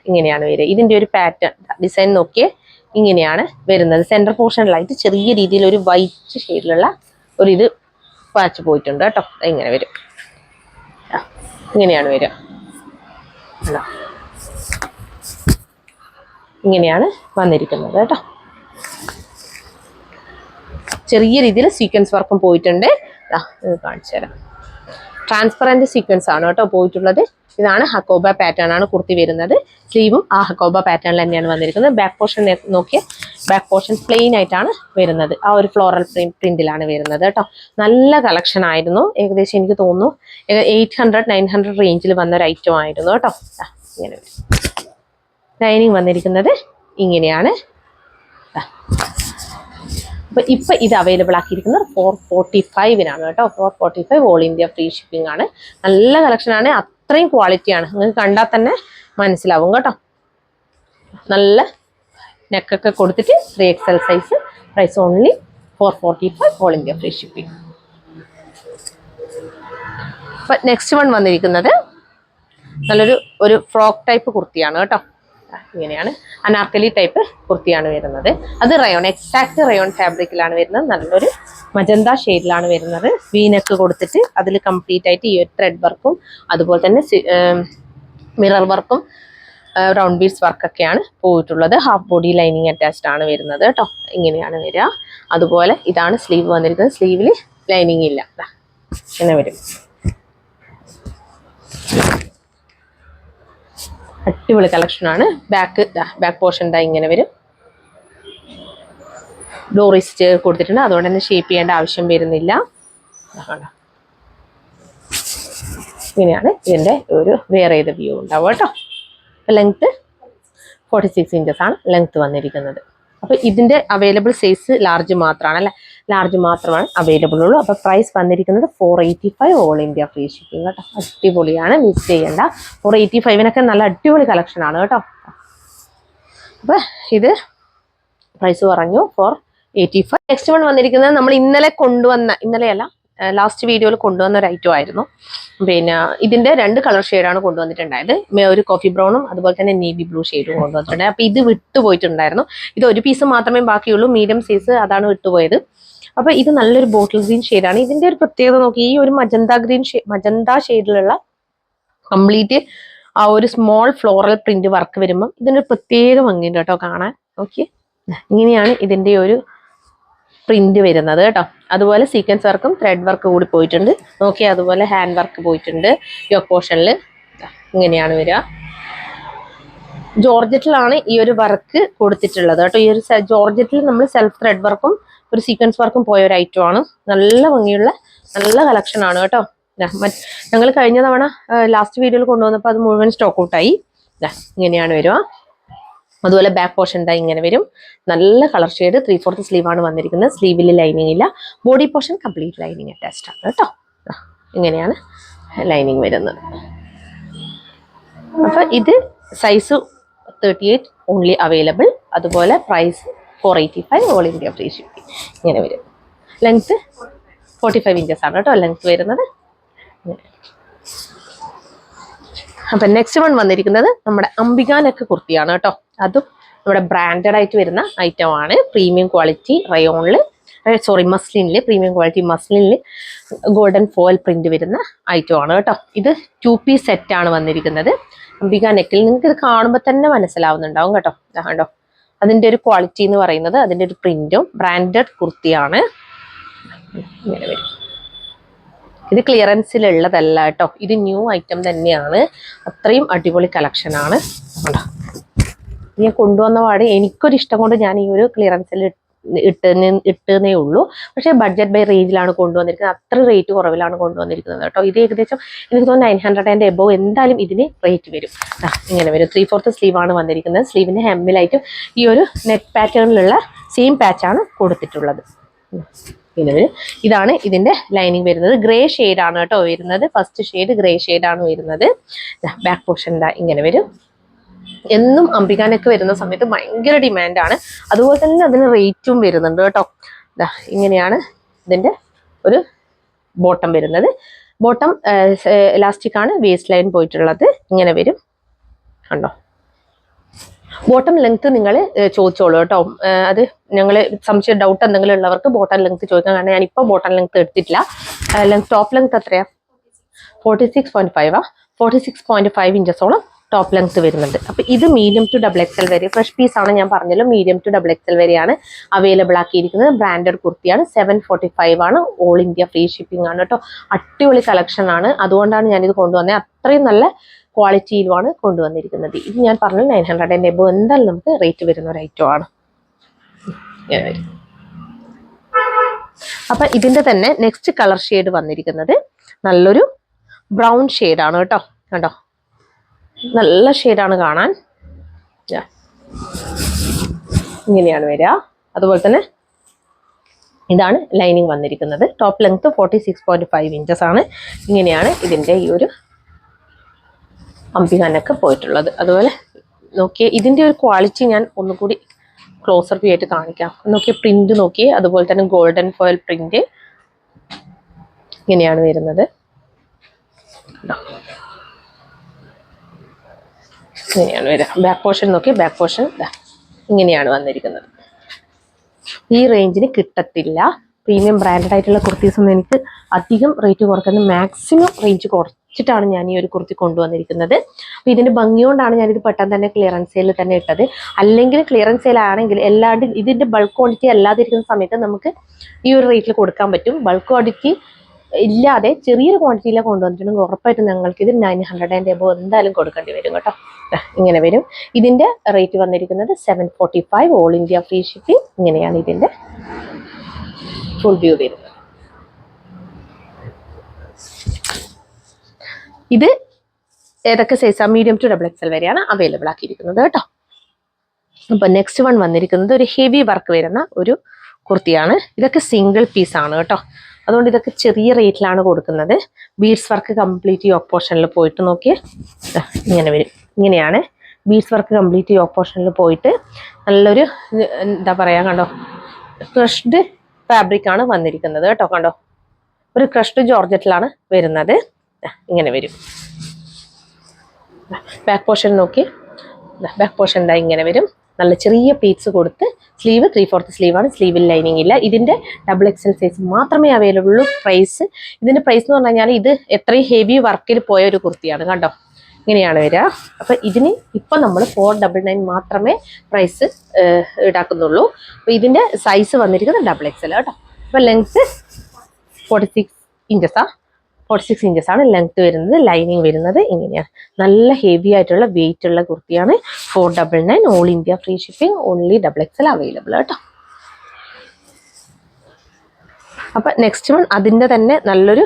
ഇങ്ങനെയാണ് വരിക. ഇതിന്റെ ഒരു പാറ്റേൺ ഡിസൈൻ നോക്കിയേ, ഇങ്ങനെയാണ് വരുന്നത്. സെന്റർ പോർഷനിലായിട്ട് ചെറിയ രീതിയിൽ ഒരു വൈറ്റ് ഷെയ്ഡിലുള്ള ഒരു ഇത് പാച്ച് പോയിട്ടുണ്ട് കേട്ടോ. ഇങ്ങനെ വരും. ഇങ്ങനെയാണ് വരിക. ഇങ്ങനെയാണ് വന്നിരിക്കുന്നത് കേട്ടോ. ചെറിയ രീതിയിൽ സീക്വൻസ് വർക്കും പോയിട്ടുണ്ട്. കാണിച്ചു തരാം. ട്രാൻസ്പെറന്റ് സീക്വൻസ് ആണ് കേട്ടോ പോയിട്ടുള്ളത്. ഇതാണ് ഹക്കോബ പാറ്റേൺ ആണ് കുർത്തി വരുന്നത്. സ്ലീവും ആ ഹക്കോബ പാറ്റേണിൽ തന്നെയാണ് വന്നിരിക്കുന്നത്. ബാക്ക് പോർഷൻ നോക്കിയ ബാക്ക് പോർഷൻ പ്ലെയിൻ ആയിട്ടാണ് വരുന്നത്. ആ ഒരു ഫ്ലോറൽ പ്രിന്റിലാണ് വരുന്നത് കേട്ടോ. നല്ല കളക്ഷൻ ആയിരുന്നു. ഏകദേശം എനിക്ക് തോന്നുന്നു 800-900 റേഞ്ചിൽ വന്ന ഒരു ഐറ്റം ആയിരുന്നു കേട്ടോ. ഇങ്ങനെ വരും. ലൈനിങ് വന്നിരിക്കുന്നത് ഇങ്ങനെയാണ്. അപ്പൊ ഇപ്പൊ ഇത് അവൈലബിൾ ആക്കിയിരിക്കുന്നത് 445 കേട്ടോ. 445 ഓൾ ഇന്ത്യ ഫ്രീ ഷിപ്പിംഗ് ആണ്. നല്ല കളക്ഷൻ ആണ്, അത്രയും ക്വാളിറ്റിയാണ്. നിങ്ങൾക്ക് കണ്ടാൽ തന്നെ മനസ്സിലാവും കേട്ടോ. നല്ല നെക്കൊക്കെ കൊടുത്തിട്ട് 3XL size. Price only 445, all India free shipping. അപ്പൊ നെക്സ്റ്റ് വൺ വന്നിരിക്കുന്നത് നല്ലൊരു ഫ്രോക്ക് ടൈപ്പ് കുർത്തിയാണ് കേട്ടോ. ഇങ്ങനെയാണ് അനാർക്കലി ടൈപ്പ് കുർത്തിയാണ് വരുന്നത്. അത് റയോൺ, എക്സാക്ട് റയോൺ ഫാബ്രിക്കിലാണ് വരുന്നത്. നല്ലൊരു മജന്ത ഷെയ്ഡിലാണ് വരുന്നത്. വീനക്ക് കൊടുത്തിട്ട് അതിൽ കംപ്ലീറ്റ് ആയിട്ട് ഈ ഒരു ത്രെഡ് വർക്കും അതുപോലെ തന്നെ മിറർ വർക്കും റൗണ്ട് ബീഡ്സ് വർക്കൊക്കെയാണ് പോയിട്ടുള്ളത്. ഹാഫ് ബോഡി ലൈനിങ് അറ്റാച്ച്ഡ് ആണ് വരുന്നത് കേട്ടോ. ഇങ്ങനെയാണ് വരിക. അതുപോലെ ഇതാണ് സ്ലീവ് വന്നിരിക്കുന്നത്. സ്ലീവിൽ ലൈനിങ് ഇല്ല, ഇങ്ങനെ വരും. അടിപൊളി കളക്ഷനാണ്. ബാക്ക് പോർഷൻ ഇങ്ങനെ വരും. ഡോറിസ്റ്റ് കൊടുത്തിട്ടുണ്ട്, അതുകൊണ്ട് തന്നെ ഷേപ്പ് ചെയ്യേണ്ട ആവശ്യം വരുന്നില്ല. ഇങ്ങനെയാണ് ഇതിൻ്റെ ഒരു വേറെ ഏത് വ്യൂ ഉണ്ടാവും കേട്ടോ. ലെങ്ത്ത് 46 ഇഞ്ചസ് ആണ് ലെങ്ത്ത് വന്നിരിക്കുന്നത്. അപ്പോൾ ഇതിൻ്റെ അവൈലബിൾ സൈസ് ലാർജ് മാത്രമാണ്, അല്ലേ, ലാർജ് മാത്രമാണ് അവൈലബിൾ ഉള്ളൂ. അപ്പോൾ പ്രൈസ് വന്നിരിക്കുന്നത് 485 ഓൾ ഇന്ത്യ ഫ്രീ ഷിപ്പിംഗ് കേട്ടോ. അടിപൊളിയാണ്, മിസ് ചെയ്യേണ്ട. 485-നൊക്കെ നല്ല അടിപൊളി കളക്ഷനാണ് കേട്ടോ. അപ്പോൾ ഇത് പ്രൈസ് പറഞ്ഞു 485. നെക്സ്റ്റ് വൺ വന്നിരിക്കുന്നത് നമ്മൾ ഇന്നലെയല്ല ലാസ്റ്റ് വീഡിയോയിൽ കൊണ്ടുവന്ന ഒരു ഐറ്റം ആയിരുന്നു. പിന്നെ ഇതിന്റെ 2 കളർ ഷെയ്ഡാണ് കൊണ്ടുവന്നിട്ടുണ്ടായത്. ഒരു കോഫി ബ്രൗണും അതുപോലെ തന്നെ നേവി ബ്ലൂ ഷെയ്ഡും കൊണ്ടുവന്നിട്ടുണ്ടായത്. അപ്പോൾ ഇത് വിട്ടുപോയിട്ടുണ്ടായിരുന്നു. ഇത് ഒരു പീസ് മാത്രമേ ബാക്കിയുള്ളൂ, മീഡിയം സൈസ്, അതാണ് വിട്ടുപോയത്. അപ്പോൾ ഇത് നല്ലൊരു ബോട്ടിൽ ഗ്രീൻ ഷെയ്ഡാണ്. ഇതിന്റെ ഒരു പ്രത്യേകത നോക്കി, ഈ ഒരു മജന്ത ഷെയ്ഡിലുള്ള കംപ്ലീറ്റ് ആ ഒരു സ്മോൾ ഫ്ലോറൽ പ്രിന്റ് വർക്ക് വരുമ്പം ഇതിനൊരു പ്രത്യേക ഭംഗിയുണ്ട് കേട്ടോ കാണാൻ. ഓക്കെ, ഇങ്ങനെയാണ് ഇതിന്റെ ഒരു പ്രിന്റ് വരുന്നത് കേട്ടോ. അതുപോലെ സീക്വൻസ് വർക്കും ത്രെഡ് വർക്ക് കൂടി പോയിട്ടുണ്ട്. നോക്കിയാൽ അതുപോലെ ഹാൻഡ് വർക്ക് പോയിട്ടുണ്ട്. യോക്ക് പോർഷനിൽ ഇങ്ങനെയാണ് വരിക. ജോർജറ്റിലാണ് ഈ ഒരു വർക്ക് കൊടുത്തിട്ടുള്ളത് കേട്ടോ. ഈ ഒരു ജോർജറ്റിൽ നമ്മൾ സെൽഫ് ത്രെഡ് വർക്കും ഒരു സീക്വൻസ് വർക്കും പോയ ഒരു ഐറ്റമാണ്. നല്ല ഭംഗിയുള്ള നല്ല കളക്ഷൻ ആണ് കേട്ടോ. ഞങ്ങൾ കഴിഞ്ഞ തവണ ലാസ്റ്റ് വീഡിയോയിൽ കൊണ്ടുവന്നപ്പോൾ അത് മുഴുവൻ സ്റ്റോക്ക് ഔട്ടായി. ഇങ്ങനെയാണ് വരിക. അതുപോലെ ബാക്ക് പോർഷൻ ഇങ്ങനെ വരും. നല്ല കളർ ഷെയ്ഡ്. 3/4 സ്ലീവ് ആണ് വന്നിരിക്കുന്നത്. സ്ലീവിൽ ലൈനിങ് ഇല്ല. Body portion complete lining attached ആണ് കേട്ടോ. ഇങ്ങനെയാണ് ലൈനിങ് വരുന്നത്. അപ്പൊ ഇത് സൈസ് 38 ഓൺലി അവൈലബിൾ. അതുപോലെ price 485 all India free shipping. ഇങ്ങനെ വരും. ലെങ്ത് 45 ഇഞ്ചസ് ആണ് കേട്ടോ ലെങ്ത് വരുന്നത്. അപ്പൊ നെക്സ്റ്റ് വൺ വന്നിരിക്കുന്നത് നമ്മുടെ അംബികാനൊക്കെ കുർത്തിയാണ് കേട്ടോ. അതും നമ്മുടെ ബ്രാൻഡഡ് ആയിട്ട് വരുന്ന ഐറ്റം ആണ്. പ്രീമിയം ക്വാളിറ്റി മസ്ലിനിൽ പ്രീമിയം ക്വാളിറ്റി മസ്ലിനിൽ ഗോൾഡൻ ഫോയിൽ പ്രിന്റ് വരുന്ന ഐറ്റം ആണ് കേട്ടോ. ഇത് 2 പീസ് സെറ്റ് ആണ് വന്നിരിക്കുന്നത്. അംബിക നെക്കിൽ നിങ്ങൾക്ക് ഇത് കാണുമ്പോൾ തന്നെ മനസ്സിലാവുന്നുണ്ടാവും കേട്ടോ. കണ്ടോ, അതിന്റെ ഒരു ക്വാളിറ്റി എന്ന് പറയുന്നത് അതിന്റെ ഒരു പ്രിന്റും ബ്രാൻഡഡ് കുർത്തിയാണ്. ഇങ്ങനെ വരും. ഇത് ക്ലിയറൻസിലുള്ളതല്ല കേട്ടോ. ഇത് ന്യൂ ഐറ്റം തന്നെയാണ്. അത്രയും അടിപൊളി കളക്ഷൻ ആണ്. ഞാൻ കൊണ്ടുവന്ന പാട് എനിക്കൊരു ഇഷ്ടം കൊണ്ട് ഞാൻ ഈ ഒരു ക്ലിയറൻസിൽ ഇട്ടേ ഉള്ളൂ. പക്ഷേ ബഡ്ജറ്റ് ബൈ റേഞ്ചിലാണ് കൊണ്ടുവന്നിരിക്കുന്നത്. അത്ര റേറ്റ് കുറവിലാണ് കൊണ്ടുവന്നിരിക്കുന്നത് കേട്ടോ. ഇത് ഏകദേശം എനിക്ക് തോന്നുന്നു 900 എബോവ് എന്തായാലും ഇതിന് റേറ്റ് വരും. ഇങ്ങനെ വരും. 3/4 സ്ലീവ് ആണ് വന്നിരിക്കുന്നത്. സ്ലീവിന്റെ ഹെമ്മിലായിട്ടും ഈ ഒരു നെറ്റ് പാറ്റേണിലുള്ള സെയിം പാച്ചാണ് കൊടുത്തിട്ടുള്ളത്. ഇതാണ് ഇതിന്റെ ലൈനിങ് വരുന്നത്. ഗ്രേ ഷെയ്ഡ് ആണ് കേട്ടോ വരുന്നത്. ഫസ്റ്റ് ഷെയ്ഡ് ഗ്രേ ഷെയ്ഡ് ആണ് വരുന്നത്. ബാക്ക് പോർഷൻ ഇങ്ങനെ വരും. എന്നും അംബികാനൊക്കെ വരുന്ന സമയത്ത് ഭയങ്കര ഡിമാൻഡാണ്. അതുപോലെ തന്നെ അതിന് റേറ്റും വരുന്നുണ്ട് കേട്ടോ. ഇങ്ങനെയാണ് ഇതിന്റെ ഒരു ബോട്ടം വരുന്നത്. ബോട്ടം എലാസ്റ്റിക് ആണ്. വേസ്റ്റ് ലൈൻ പോയിട്ടുള്ളത് ഇങ്ങനെ വരും. കണ്ടോ, ബോട്ടം ലെങ്ത് നിങ്ങൾ ചോദിച്ചോളൂ കേട്ടോ. അത് ഞങ്ങൾ സംശയം ഡൗട്ട് എന്തെങ്കിലും ഉള്ളവർക്ക് ബോട്ടം ലെങ്ത് ചോദിക്കാൻ. കാരണം ഞാനിപ്പോൾ ബോട്ടം ലെങ്ത് എടുത്തിട്ടില്ല. ടോപ്പ് ലെങ്ത് എത്രയാ? 46.5 46.5 ഇഞ്ചസോളം ടോപ്പ് ലെങ്ത് വരുന്നുണ്ട്. അപ്പൊ ഇത് മീഡിയം ടു XXL വരെ ഫ്രഷ് പീസ് ആണ്. ഞാൻ പറഞ്ഞല്ലോ, മീഡിയം ടു XXL വരെയാണ് അവൈലബിൾ ആക്കിയിരിക്കുന്നത്. ബ്രാൻഡഡ് കുർത്തിയാണ്. 745 ആണ്. ഓൾ ഇന്ത്യ ഫ്രീ ഷിപ്പിംഗ് ആണ് കേട്ടോ. അടിപൊളി കളക്ഷൻ ആണ്. അതുകൊണ്ടാണ് ഞാനിത് കൊണ്ടുവന്നത്. അത്രയും നല്ല ക്വാളിറ്റിയിലുമാണ് കൊണ്ടുവന്നിരിക്കുന്നത്. ഇത് ഞാൻ പറഞ്ഞു 900 എബോ എന്തായാലും നമുക്ക് റേറ്റ് വരുന്ന ഒരു ഐറ്റം ആണ്. അപ്പൊ ഇതിന്റെ തന്നെ നെക്സ്റ്റ് കളർ ഷെയ്ഡ് വന്നിരിക്കുന്നത് നല്ലൊരു ബ്രൗൺ ഷെയ്ഡാണ് കേട്ടോ. കണ്ടോ, നല്ല ഷെയ്ഡാണ് കാണാൻ. ഇങ്ങനെയാണ് വരിക. അതുപോലെ തന്നെ ഇതാണ് ലൈനിങ് വന്നിരിക്കുന്നത്. ടോപ്പ് ലെങ്ത് 46.5 ഇഞ്ചസ് ആണ്. ഇങ്ങനെയാണ് ഇതിന്റെ ഈ ഒരു അംബികാനൊക്കെ പോയിട്ടുള്ളത്. അതുപോലെ നോക്കിയേ, ഇതിന്റെ ഒരു ക്വാളിറ്റി ഞാൻ ഒന്നുകൂടി ക്ലോസർ വ്യൂ ആയിട്ട് കാണിക്കാം. നോക്കിയേ, പ്രിന്റ് നോക്കിയേ. അതുപോലെ തന്നെ ഗോൾഡൻ ഫോയിൽ പ്രിന്റ് ഇങ്ങനെയാണ് വരുന്നത്. ഇങ്ങനെയാണ് വരിക. ബാക്ക് പോർഷൻ നോക്കി, ബാക്ക് പോർഷൻ ഇങ്ങനെയാണ് വന്നിരിക്കുന്നത്. ഈ റേഞ്ചിന് കിട്ടത്തില്ല. പ്രീമിയം ബ്രാൻഡഡ് ആയിട്ടുള്ള കുർത്തീസ് ഒന്നും എനിക്ക് അധികം റേറ്റ് കുറക്കുന്നത്, മാക്സിമം റേഞ്ച് കുറച്ചിട്ടാണ് ഞാൻ ഈ ഒരു കുർത്തി കൊണ്ടുവന്നിരിക്കുന്നത്. അപ്പോൾ ഇതിൻ്റെ ഭംഗി കൊണ്ടാണ് ഞാനിത് പെട്ടെന്ന് തന്നെ ക്ലിയറൻസ് സെയിലിൽ തന്നെ ഇട്ടത്. അല്ലെങ്കിൽ ക്ലിയറൻസ് സെയിൽ ആണെങ്കിൽ എല്ലാണ്ട് ഇതിൻ്റെ ബൾക്ക് ക്വാണ്ടിറ്റി അല്ലാതിരിക്കുന്ന സമയത്ത് നമുക്ക് ഈ ഒരു റേറ്റിൽ കൊടുക്കാൻ പറ്റും. ബൾക്ക് ക്വാണ്ടിറ്റി ഇല്ലാതെ ചെറിയൊരു ക്വാണ്ടിറ്റിയിലാണ് കൊണ്ടുവന്നിട്ടുണ്ടെങ്കിൽ ഉറപ്പായിട്ടും ഞങ്ങൾക്ക് ഇത് 900 എബോ എന്തായാലും കൊടുക്കേണ്ടി വരും കേട്ടോ. ഇങ്ങനെ വരും. ഇതിൻ്റെ റേറ്റ് വന്നിരിക്കുന്നത് 745, ഓൾ ഇന്ത്യ ഫ്രീ ഷിപ്പിംഗ്. ഇങ്ങനെയാണ് ഇതിൻ്റെ ഫുൾ വ്യൂ വരുന്നത്. ഇത് ഏതൊക്കെ സൈസാണ്? മീഡിയം ടു XXL വരെയാണ് അവൈലബിൾ ആക്കിയിരിക്കുന്നത് കേട്ടോ. അപ്പം നെക്സ്റ്റ് വൺ വന്നിരിക്കുന്നത് ഒരു ഹെവി വർക്ക് വരുന്ന ഒരു കുർത്തിയാണ്. ഇതൊക്കെ സിംഗിൾ പീസാണ് കേട്ടോ. അതുകൊണ്ട് ഇതൊക്കെ ചെറിയ റേറ്റിലാണ് കൊടുക്കുന്നത്. ബീഡ്സ് വർക്ക് കംപ്ലീറ്റ് യോക്ക് പോർഷനിൽ പോയിട്ട് നോക്കിയേ, ഇങ്ങനെ വരും. ഇങ്ങനെയാണ് ബീഡ്സ് വർക്ക് കംപ്ലീറ്റ് യോക്ക് പോർഷനിൽ പോയിട്ട് നല്ലൊരു എന്താ പറയുക, കണ്ടോ, ക്രഷ്ഡ് ഫാബ്രിക് ആണ് വന്നിരിക്കുന്നത് കേട്ടോ. കണ്ടോ, ഒരു ക്രഷ്ഡ് ജോർജറ്റിലാണ് വരുന്നത്. ഇങ്ങനെ വരും. ബാക്ക് പോർഷൻ നോക്കി, ബാക്ക് പോർഷൻ എന്താ ഇങ്ങനെ വരും. നല്ല ചെറിയ പ്ലീറ്റ്സ് കൊടുത്ത്, സ്ലീവ് 3/4 സ്ലീവാണ്, സ്ലീവിൽ ലൈനിങ് ഇല്ല. ഇതിൻ്റെ XXL സൈസ് മാത്രമേ അവൈലബിൾ ഉള്ളൂ. ഇതിൻ്റെ പ്രൈസ് എന്ന് പറഞ്ഞു കഴിഞ്ഞാൽ ഇത് എത്രയും ഹെവി വർക്കിൽ പോയ ഒരു കുർത്തിയാണ് കണ്ടോ. ഇങ്ങനെയാണ് വരിക. അപ്പം ഇതിന് ഇപ്പം നമ്മൾ 499 മാത്രമേ പ്രൈസ് ഈടാക്കുന്നുള്ളൂ. അപ്പോൾ ഇതിൻ്റെ സൈസ് വന്നിരിക്കുന്നത് XXL കേട്ടോ. അപ്പോൾ ലെങ്ത്ത് 46 ഇഞ്ചസാണ്. 46 ഇഞ്ചസാണ് ലെങ്ത് വരുന്നത്. ലൈനിങ് വരുന്നത് ഇങ്ങനെയാണ്. നല്ല ഹെവി ആയിട്ടുള്ള വെയിറ്റ് ഉള്ള കുർത്തിയാണ്. 499, all India free shipping, only XXL available കേട്ടോ. അപ്പം നെക്സ്റ്റ് വൺ അതിൻ്റെ തന്നെ നല്ലൊരു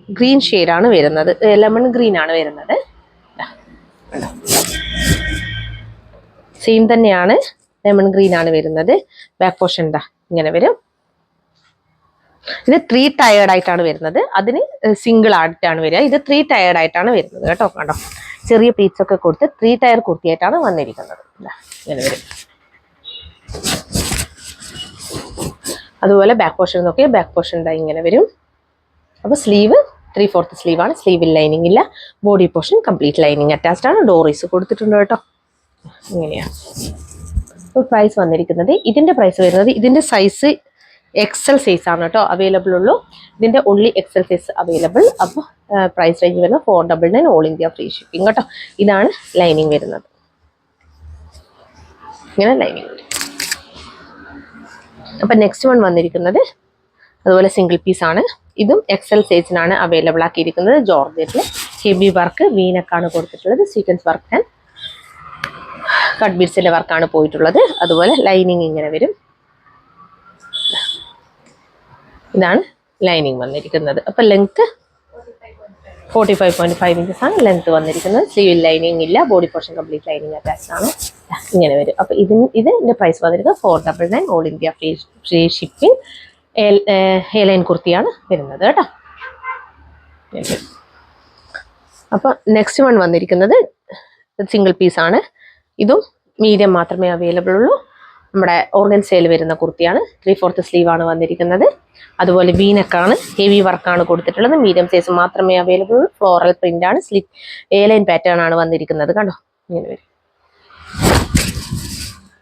ഗ്രീൻ ഷെയ്ഡാണ് വരുന്നത്. ലെമൺ ഗ്രീൻ ആണ് വരുന്നത്. സെയിം തന്നെയാണ്, ലെമൺ ഗ്രീൻ ആണ് വരുന്നത്. ബാക്ക് പോർഷൻ എന്താ ഇങ്ങനെ വരും. ഇത് 3 ടയേർഡ് ആയിട്ടാണ് വരുന്നത്. അതിന് സിംഗിൾ ആയിട്ടാണ് വരിക. ഇത് 3 ടയേർഡ് ആയിട്ടാണ് വരുന്നത് കേട്ടോ. കണ്ടോ, ചെറിയ പീസ് ഒക്കെ കൊടുത്ത് 3 ടയർ കുർത്തിയായിട്ടാണ് വന്നിരിക്കുന്നത്. ഇങ്ങനെ വരും. അതുപോലെ ബാക്ക് പോർഷൻ നോക്കിയാൽ ബാക്ക് പോർഷൻ എന്താ ഇങ്ങനെ വരും. അപ്പോൾ സ്ലീവ് 3/4 സ്ലീവാണ്, സ്ലീവിൽ ലൈനിങ് ഇല്ല. Body portion complete lining attached ആണ്. ഡോറീസ് കൊടുത്തിട്ടുണ്ട് കേട്ടോ. ഇങ്ങനെയാണ്. അപ്പോൾ പ്രൈസ് വന്നിരിക്കുന്നത്, ഇതിൻ്റെ പ്രൈസ് വരുന്നത്, ഇതിൻ്റെ സൈസ് XL സൈസ് ആണ് കേട്ടോ അവൈലബിൾ ഉള്ളൂ. ഇതിൻ്റെ ഓൺലി XL സൈസ് അവൈലബിൾ. അപ്പോൾ പ്രൈസ് റേഞ്ച് വരുന്നത് 499, ഓൾ ഇന്ത്യ ഫ്രീ ഷിപ്പിംഗ് കേട്ടോ. ഇതാണ് ലൈനിങ് വരുന്നത്. ഇങ്ങനെ ലൈനിങ് വരും. അപ്പം നെക്സ്റ്റ് വൺ വന്നിരിക്കുന്നത് അതുപോലെ സിംഗിൾ പീസാണ്. ഇതും XL സൈസിനാണ് അവൈലബിൾ ആക്കിയിരിക്കുന്നത്. ജോർജറ്റിൽ ഹെവി വർക്ക് വീനക്കാണ് കൊടുത്തിട്ടുള്ളത്. സീക്വൻസ് വർക്ക് ആൻഡ് കട്ട് ബീഡ്സിൻ്റെ വർക്കാണ് പോയിട്ടുള്ളത്. അതുപോലെ ലൈനിങ് ഇങ്ങനെ വരും. ഇതാണ് ലൈനിങ് വന്നിരിക്കുന്നത്. അപ്പം ലെങ്ത്ത് 45.5 ഇഞ്ചസാണ് ലെങ്ത്ത് വന്നിരിക്കുന്നത്. സ്ലീവിൽ ലൈനിങ് ഇല്ല. Body portion complete lining attached ആണ്. ഇങ്ങനെ വരും. അപ്പോൾ ഇതിൻ്റെ പ്രൈസ് വന്നിരിക്കുന്നത് 499, all India free shipping. A line കുർത്തിയാണ് വരുന്നത് കേട്ടോ. അപ്പോൾ നെക്സ്റ്റ് വൺ വന്നിരിക്കുന്നത് സിംഗിൾ പീസാണ്. ഇതും മീഡിയം മാത്രമേ അവൈലബിൾ ഉള്ളൂ. നമ്മുടെ ഓർഗൻസയിൽ വരുന്ന കുർത്തിയാണ്. 3/4 സ്ലീവാണ് വന്നിരിക്കുന്നത്. അതുപോലെ വീനക്കാണ്, ഹെവി വർക്കാണ് കൊടുത്തിട്ടുള്ളത്. മീഡിയം സൈസ് മാത്രമേ അവൈലബിൾ ഉള്ളൂ. ഫ്ലോറൽ പ്രിന്റ് ആണ്, സ്ലിറ്റ് എ ലൈൻ പാറ്റേൺ ആണ് വന്നിരിക്കുന്നത്. കണ്ടോ, ഇങ്ങനെ വരും.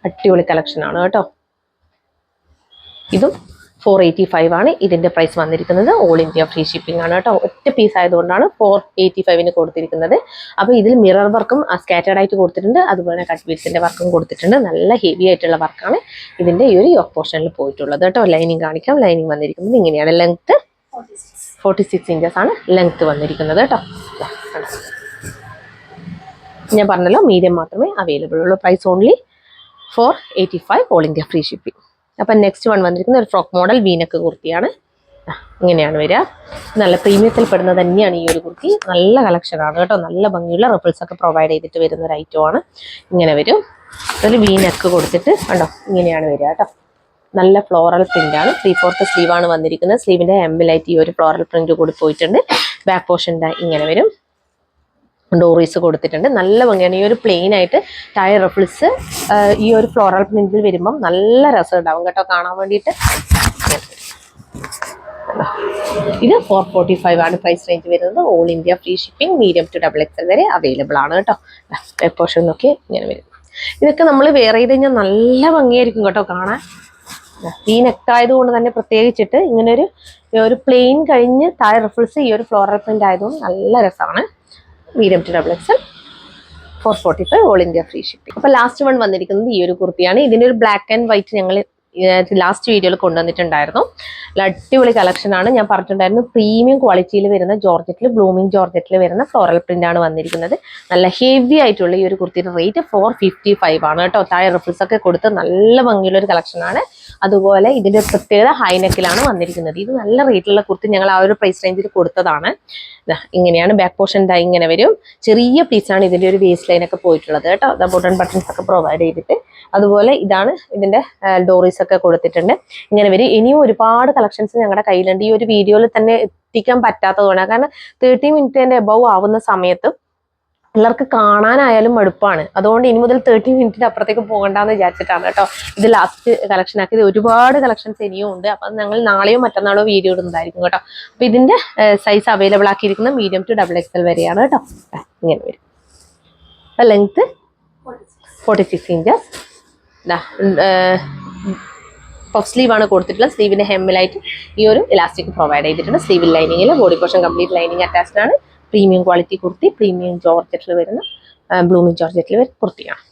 അടിപൊളി കളക്ഷൻ ആണ് കേട്ടോ. ഇതും 485 ആണ് ഇതിൻ്റെ പ്രൈസ് വന്നിരിക്കുന്നത്. ഓൾ ഇന്ത്യ ഫ്രീ ഷിപ്പിംഗ് ആണ് കേട്ടോ. ഒറ്റ പീസ് ആയതുകൊണ്ടാണ് 485 കൊടുത്തിരിക്കുന്നത്. അപ്പോൾ ഇതിൽ മിറർ വർക്കും സ്കാറ്റേർഡ് ആയിട്ട് കൊടുത്തിട്ടുണ്ട്. അതുപോലെ കട്ട് ബീഡ്സിൻ്റെ വർക്കും കൊടുത്തിട്ടുണ്ട്. നല്ല ഹെവി ആയിട്ടുള്ള വർക്കാണ് ഇതിൻ്റെ ഈ ഒരു യോക്ക് പോർഷനിൽ പോയിട്ടുള്ളത് കേട്ടോ. ലൈനിങ് കാണിക്കാം. ലൈനിങ് വന്നിരിക്കുന്നത് ഇങ്ങനെയാണ്. ലെങ്ത്ത് 46 ഇഞ്ചസാണ് ലെങ്ത്ത് വന്നിരിക്കുന്നത് കേട്ടോ. ഞാൻ പറഞ്ഞല്ലോ, മീഡിയം മാത്രമേ അവൈലബിൾ ഉള്ളൂ. Price only 485, all India free shipping. അപ്പം നെക്സ്റ്റ് വൺ വന്നിരിക്കുന്ന ഒരു ഫ്രോക്ക് മോഡൽ വീനക്ക് കുർത്തിയാണ്. ഇങ്ങനെയാണ് വരിക. നല്ല പ്രീമിയത്തിൽ പെടുന്ന തന്നെയാണ് ഈ ഒരു കുർത്തി. നല്ല കളക്ഷനാണ് കേട്ടോ. നല്ല ഭംഗിയുള്ള റിപ്പിൾസ് ഒക്കെ പ്രൊവൈഡ് ചെയ്തിട്ട് വരുന്ന ഒരു ഐറ്റമാണ്. ഇങ്ങനെ വരും. അതിൽ വീനക്ക് കൊടുത്തിട്ട് കണ്ടോ, ഇങ്ങനെയാണ് വരിക കേട്ടോ. നല്ല ഫ്ലോറൽ പ്രിന്റ് ആണ്. 3/4 സ്ലീവാണ് വന്നിരിക്കുന്നത്. സ്ലീവിൻ്റെ എംബിലായിട്ട് ഈ ഒരു ഫ്ലോറൽ പ്രിന്റ് കൂടി പോയിട്ടുണ്ട്. ബാക്ക് പോർഷൻ ഇങ്ങനെ വരും. ഡോറീസ് കൊടുത്തിട്ടുണ്ട്. നല്ല ഭംഗിയാണ്. ഈ ഒരു പ്ലെയിൻ ആയിട്ട് ടയർ റിപ്പിൾസ് ഈ ഒരു ഫ്ലോറൽ പ്രിന്റിൽ വരുമ്പം നല്ല രസം ഉണ്ടാവും കേട്ടോ കാണാൻ വേണ്ടിയിട്ട്. ഇത് 445 ആണ് പ്രൈസ് റേഞ്ച് വരുന്നത്. All India free shipping, medium to XXL വരെ അവൈലബിൾ ആണ് കേട്ടോ. പോർഷൻ നോക്കി ഇങ്ങനെ വരും. ഇതൊക്കെ നമ്മൾ വെയർ ചെയ്ത് കഴിഞ്ഞാൽ നല്ല ഭംഗിയായിരിക്കും കേട്ടോ കാണാൻ. ഈ നെക്ക് ആയതുകൊണ്ട് തന്നെ പ്രത്യേകിച്ചിട്ട് ഇങ്ങനെ ഒരു പ്ലെയിൻ കഴിഞ്ഞ് താഴെ റിഫിൾസ് ഈ ഒരു ഫ്ലോറൽ പ്രിന്റ് ആയതുകൊണ്ട് നല്ല രസമാണ്. Medium to XXL 445 all India free shipping. അപ്പൊ ലാസ്റ്റ് വൺ വന്നിരിക്കുന്നത് ഈ ഒരു കുർത്തിയാണ്. ഇതിന്റെ ഒരു ബ്ലാക്ക് ആൻഡ് വൈറ്റ് ഞങ്ങൾ ലാസ്റ്റ് വീഡിയോയിൽ കൊണ്ടുവന്നിട്ടുണ്ടായിരുന്നു. അടിപൊളി കളക്ഷൻ ആണ്. ഞാൻ പറഞ്ഞിട്ടുണ്ടായിരുന്നു പ്രീമിയം ക്വാളിറ്റിയിൽ വരുന്ന ജോർജറ്റിൽ, ബ്ലൂമിംഗ് ജോർജറ്റിൽ വരുന്ന ഫ്ലോറൽ പ്രിന്റ് ആണ് വന്നിരിക്കുന്നത്. നല്ല ഹെവി ആയിട്ടുള്ള ഈ ഒരു കുർത്തിയുടെ റേറ്റ് 455 ആണ് കേട്ടോ. താഴെ റിഫിൾസ് ഒക്കെ കൊടുത്ത് നല്ല ഭംഗിയുള്ള ഒരു കളക്ഷൻ ആണ്. അതുപോലെ ഇതിന്റെ പ്രത്യേകത ഹൈനെക്കിലാണ് വന്നിരിക്കുന്നത്. ഇത് നല്ല റേറ്റിലുള്ള കുർത്തി ഞങ്ങൾ ആ ഒരു പ്രൈസ് റേഞ്ചിൽ കൊടുത്തതാണ്. ഇങ്ങനെയാണ് ബാക്ക് പോർഷൻ. ഇങ്ങനെ വരും. ചെറിയ പീസാണ് ഇതിന്റെ ഒരു വേസ്റ്റ് ലൈൻ ഒക്കെ പോയിട്ടുള്ളത് കേട്ടോ. ബട്ടൺ ബട്ടൺസ് ഒക്കെ പ്രൊവൈഡ് ചെയ്തിട്ട്, അതുപോലെ ഇതാണ് ഇതിന്റെ ഡോറീസ് ഒക്കെ കൊടുത്തിട്ടുണ്ട്. ഇങ്ങനെ വരും. ഇനിയും ഒരുപാട് കളക്ഷൻസ് ഞങ്ങളുടെ കയ്യിലുണ്ട്. ഈ ഒരു വീഡിയോയിൽ തന്നെ എത്തിക്കാൻ പറ്റാത്തതുകൊണ്ടാണ്. കാരണം 30 മിനിറ്റിന്റെ എബവ് ആവുന്ന സമയത്ത് എല്ലാവർക്ക് കാണാനായാലും മടുപ്പാണ്. അതുകൊണ്ട് ഇനി മുതൽ 30 മിനിറ്റിന്റെ അപ്പുറത്തേക്ക് പോകണ്ടെന്ന് വിചാരിച്ചിട്ടാണ് കേട്ടോ ഇത് ലാസ്റ്റ് കളക്ഷൻ ആക്കിയത്. ഒരുപാട് കളക്ഷൻസ് ഇനിയും ഉണ്ട്. അപ്പം ഞങ്ങൾ നാളെയോ മറ്റന്നാളോ വീഡിയോ ഇടുന്നതായിരിക്കും കേട്ടോ. അപ്പൊ ഇതിന്റെ സൈസ് അവൈലബിൾ ആക്കിയിരിക്കുന്നത് മീഡിയം ടു XXL വരെയാണ് കേട്ടോ. ഇങ്ങനെ വരും. Length 46 inches. പഫ് സ്ലീവ് ആണ് കൊടുത്തിട്ടുള്ളത്. സ്ലീവിന്റെ ഹെമ്മിലായിട്ട് ഈ ഒരു ഇലാസ്റ്റിക് പ്രൊവൈഡ് ചെയ്തിട്ടുണ്ട്. സ്ലീവിൽ ലൈനിങ്ങിൽ body portion complete lining attached ആണ്. പ്രീമിയം ക്വാളിറ്റി കുർത്തി, പ്രീമിയം ജോർജറ്റിൽ വരുന്ന ബ്ലൂമിംഗ് ജോർജറ്റിൽ വരുന്ന കുർത്തിയാണ്.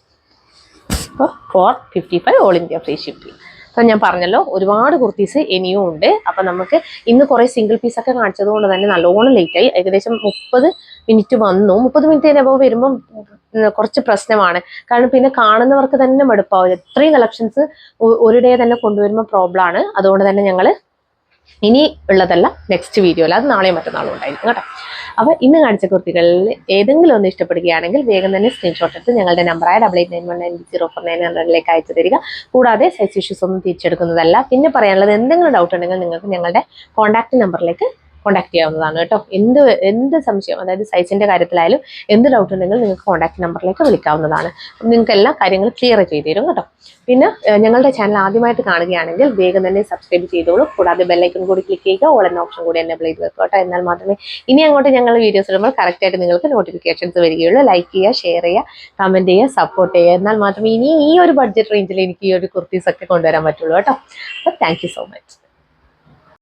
അപ്പോൾ 455 ഓൾ ഇന്ത്യ ഫ്രീ ഷിപ്പിംഗ്. അപ്പം ഞാൻ പറഞ്ഞല്ലോ ഒരുപാട് കുർത്തീസ് ഇനിയും ഉണ്ട്. അപ്പം നമുക്ക് ഇന്ന് കുറേ സിംഗിൾ പീസൊക്കെ കാണിച്ചത് കൊണ്ട് തന്നെ നല്ലോണം ലേറ്റായി. ഏകദേശം 30 മിനിറ്റ് വന്നു. 30 മിനിറ്റ് എബവ് വരുമ്പം കുറച്ച് പ്രശ്നമാണ്. കാരണം പിന്നെ കാണുന്നവർക്ക് തന്നെ മടുപ്പാവും. എത്രയും കളക്ഷൻസ് ഒരു ഡേ തന്നെ കൊണ്ടുവരുമ്പോൾ പ്രോബ്ലം ആണ്. അതുകൊണ്ട് തന്നെ ഞങ്ങൾ ഇനി ഉള്ളതല്ല നെക്സ്റ്റ് വീഡിയോയിൽ, അത് നാളെയും മറ്റന്നാളും ഉണ്ടായിരിക്കും കേട്ടോ. അപ്പോൾ ഇന്ന് കാണിച്ച കുർത്തികളിൽ ഏതെങ്കിലും ഒന്ന് ഇഷ്ടപ്പെടുകയാണെങ്കിൽ വേഗം തന്നെ സ്ക്രീൻഷോട്ട് എടുത്ത് ഞങ്ങളുടെ നമ്പറായ 8891904900 അയച്ചു തരിക. കൂടാതെ സൈസ് ഇഷ്യൂസ് ഒന്നും തിരിച്ചെടുക്കുന്നതല്ല. പിന്നെ പറയാനുള്ളത്, എന്തെങ്കിലും ഡൗട്ട് ഉണ്ടെങ്കിൽ നിങ്ങൾക്ക് ഞങ്ങളുടെ കോൺടാക്ട് നമ്പറിലേക്ക് കോൺടാക്ട് ചെയ്യാവുന്നതാണ് കേട്ടോ. എന്ത് സംശയം, അതായത് സൈസിന്റെ കാര്യത്തിലായാലും എന്ത് ഡൗട്ട് ഉണ്ടെങ്കിൽ നിങ്ങൾക്ക് കോൺടാക്ട് നമ്പറിലേക്ക് വിളിക്കാവുന്നതാണ്. നിങ്ങൾക്ക് എല്ലാ കാര്യങ്ങളും ക്ലിയർ ചെയ്ത് തരും കേട്ടോ. പിന്നെ ഞങ്ങളുടെ ചാനൽ ആദ്യമായിട്ട് കാണുകയാണെങ്കിൽ വേഗം തന്നെ സബ്സ്ക്രൈബ് ചെയ്തോളൂ. കൂടാതെ ബെല്ലൈക്കൺ കൂടി ക്ലിക്ക് ചെയ്യുക. ഓൾ എന്ന ഓപ്ഷൻ കൂടി എനേബിൾ ചെയ്ത് വെക്കുക കേട്ടോ. എന്നാൽ മാത്രമേ ഇനി അങ്ങോട്ട് ഞങ്ങൾ വീഡിയോസ് ഇടുമ്പോൾ കറക്റ്റായിട്ട് നിങ്ങൾക്ക് നോട്ടിഫിക്കേഷൻസ് വരികയുള്ളൂ. ലൈക്ക് ചെയ്യുക, ഷെയർ ചെയ്യുക, കമന്റ് ചെയ്യുക, സപ്പോർട്ട് ചെയ്യുക. എന്നാൽ മാത്രമേ ഇനി ഈ ഒരു ബഡ്ജറ്റ് റേഞ്ചിൽ എനിക്ക് ഈ ഒരു കുർത്തീസ് ഒക്കെ കൊണ്ടുവരാൻ പറ്റുള്ളൂ കേട്ടോ. അപ്പോൾ താങ്ക് യു സോ മച്ച്.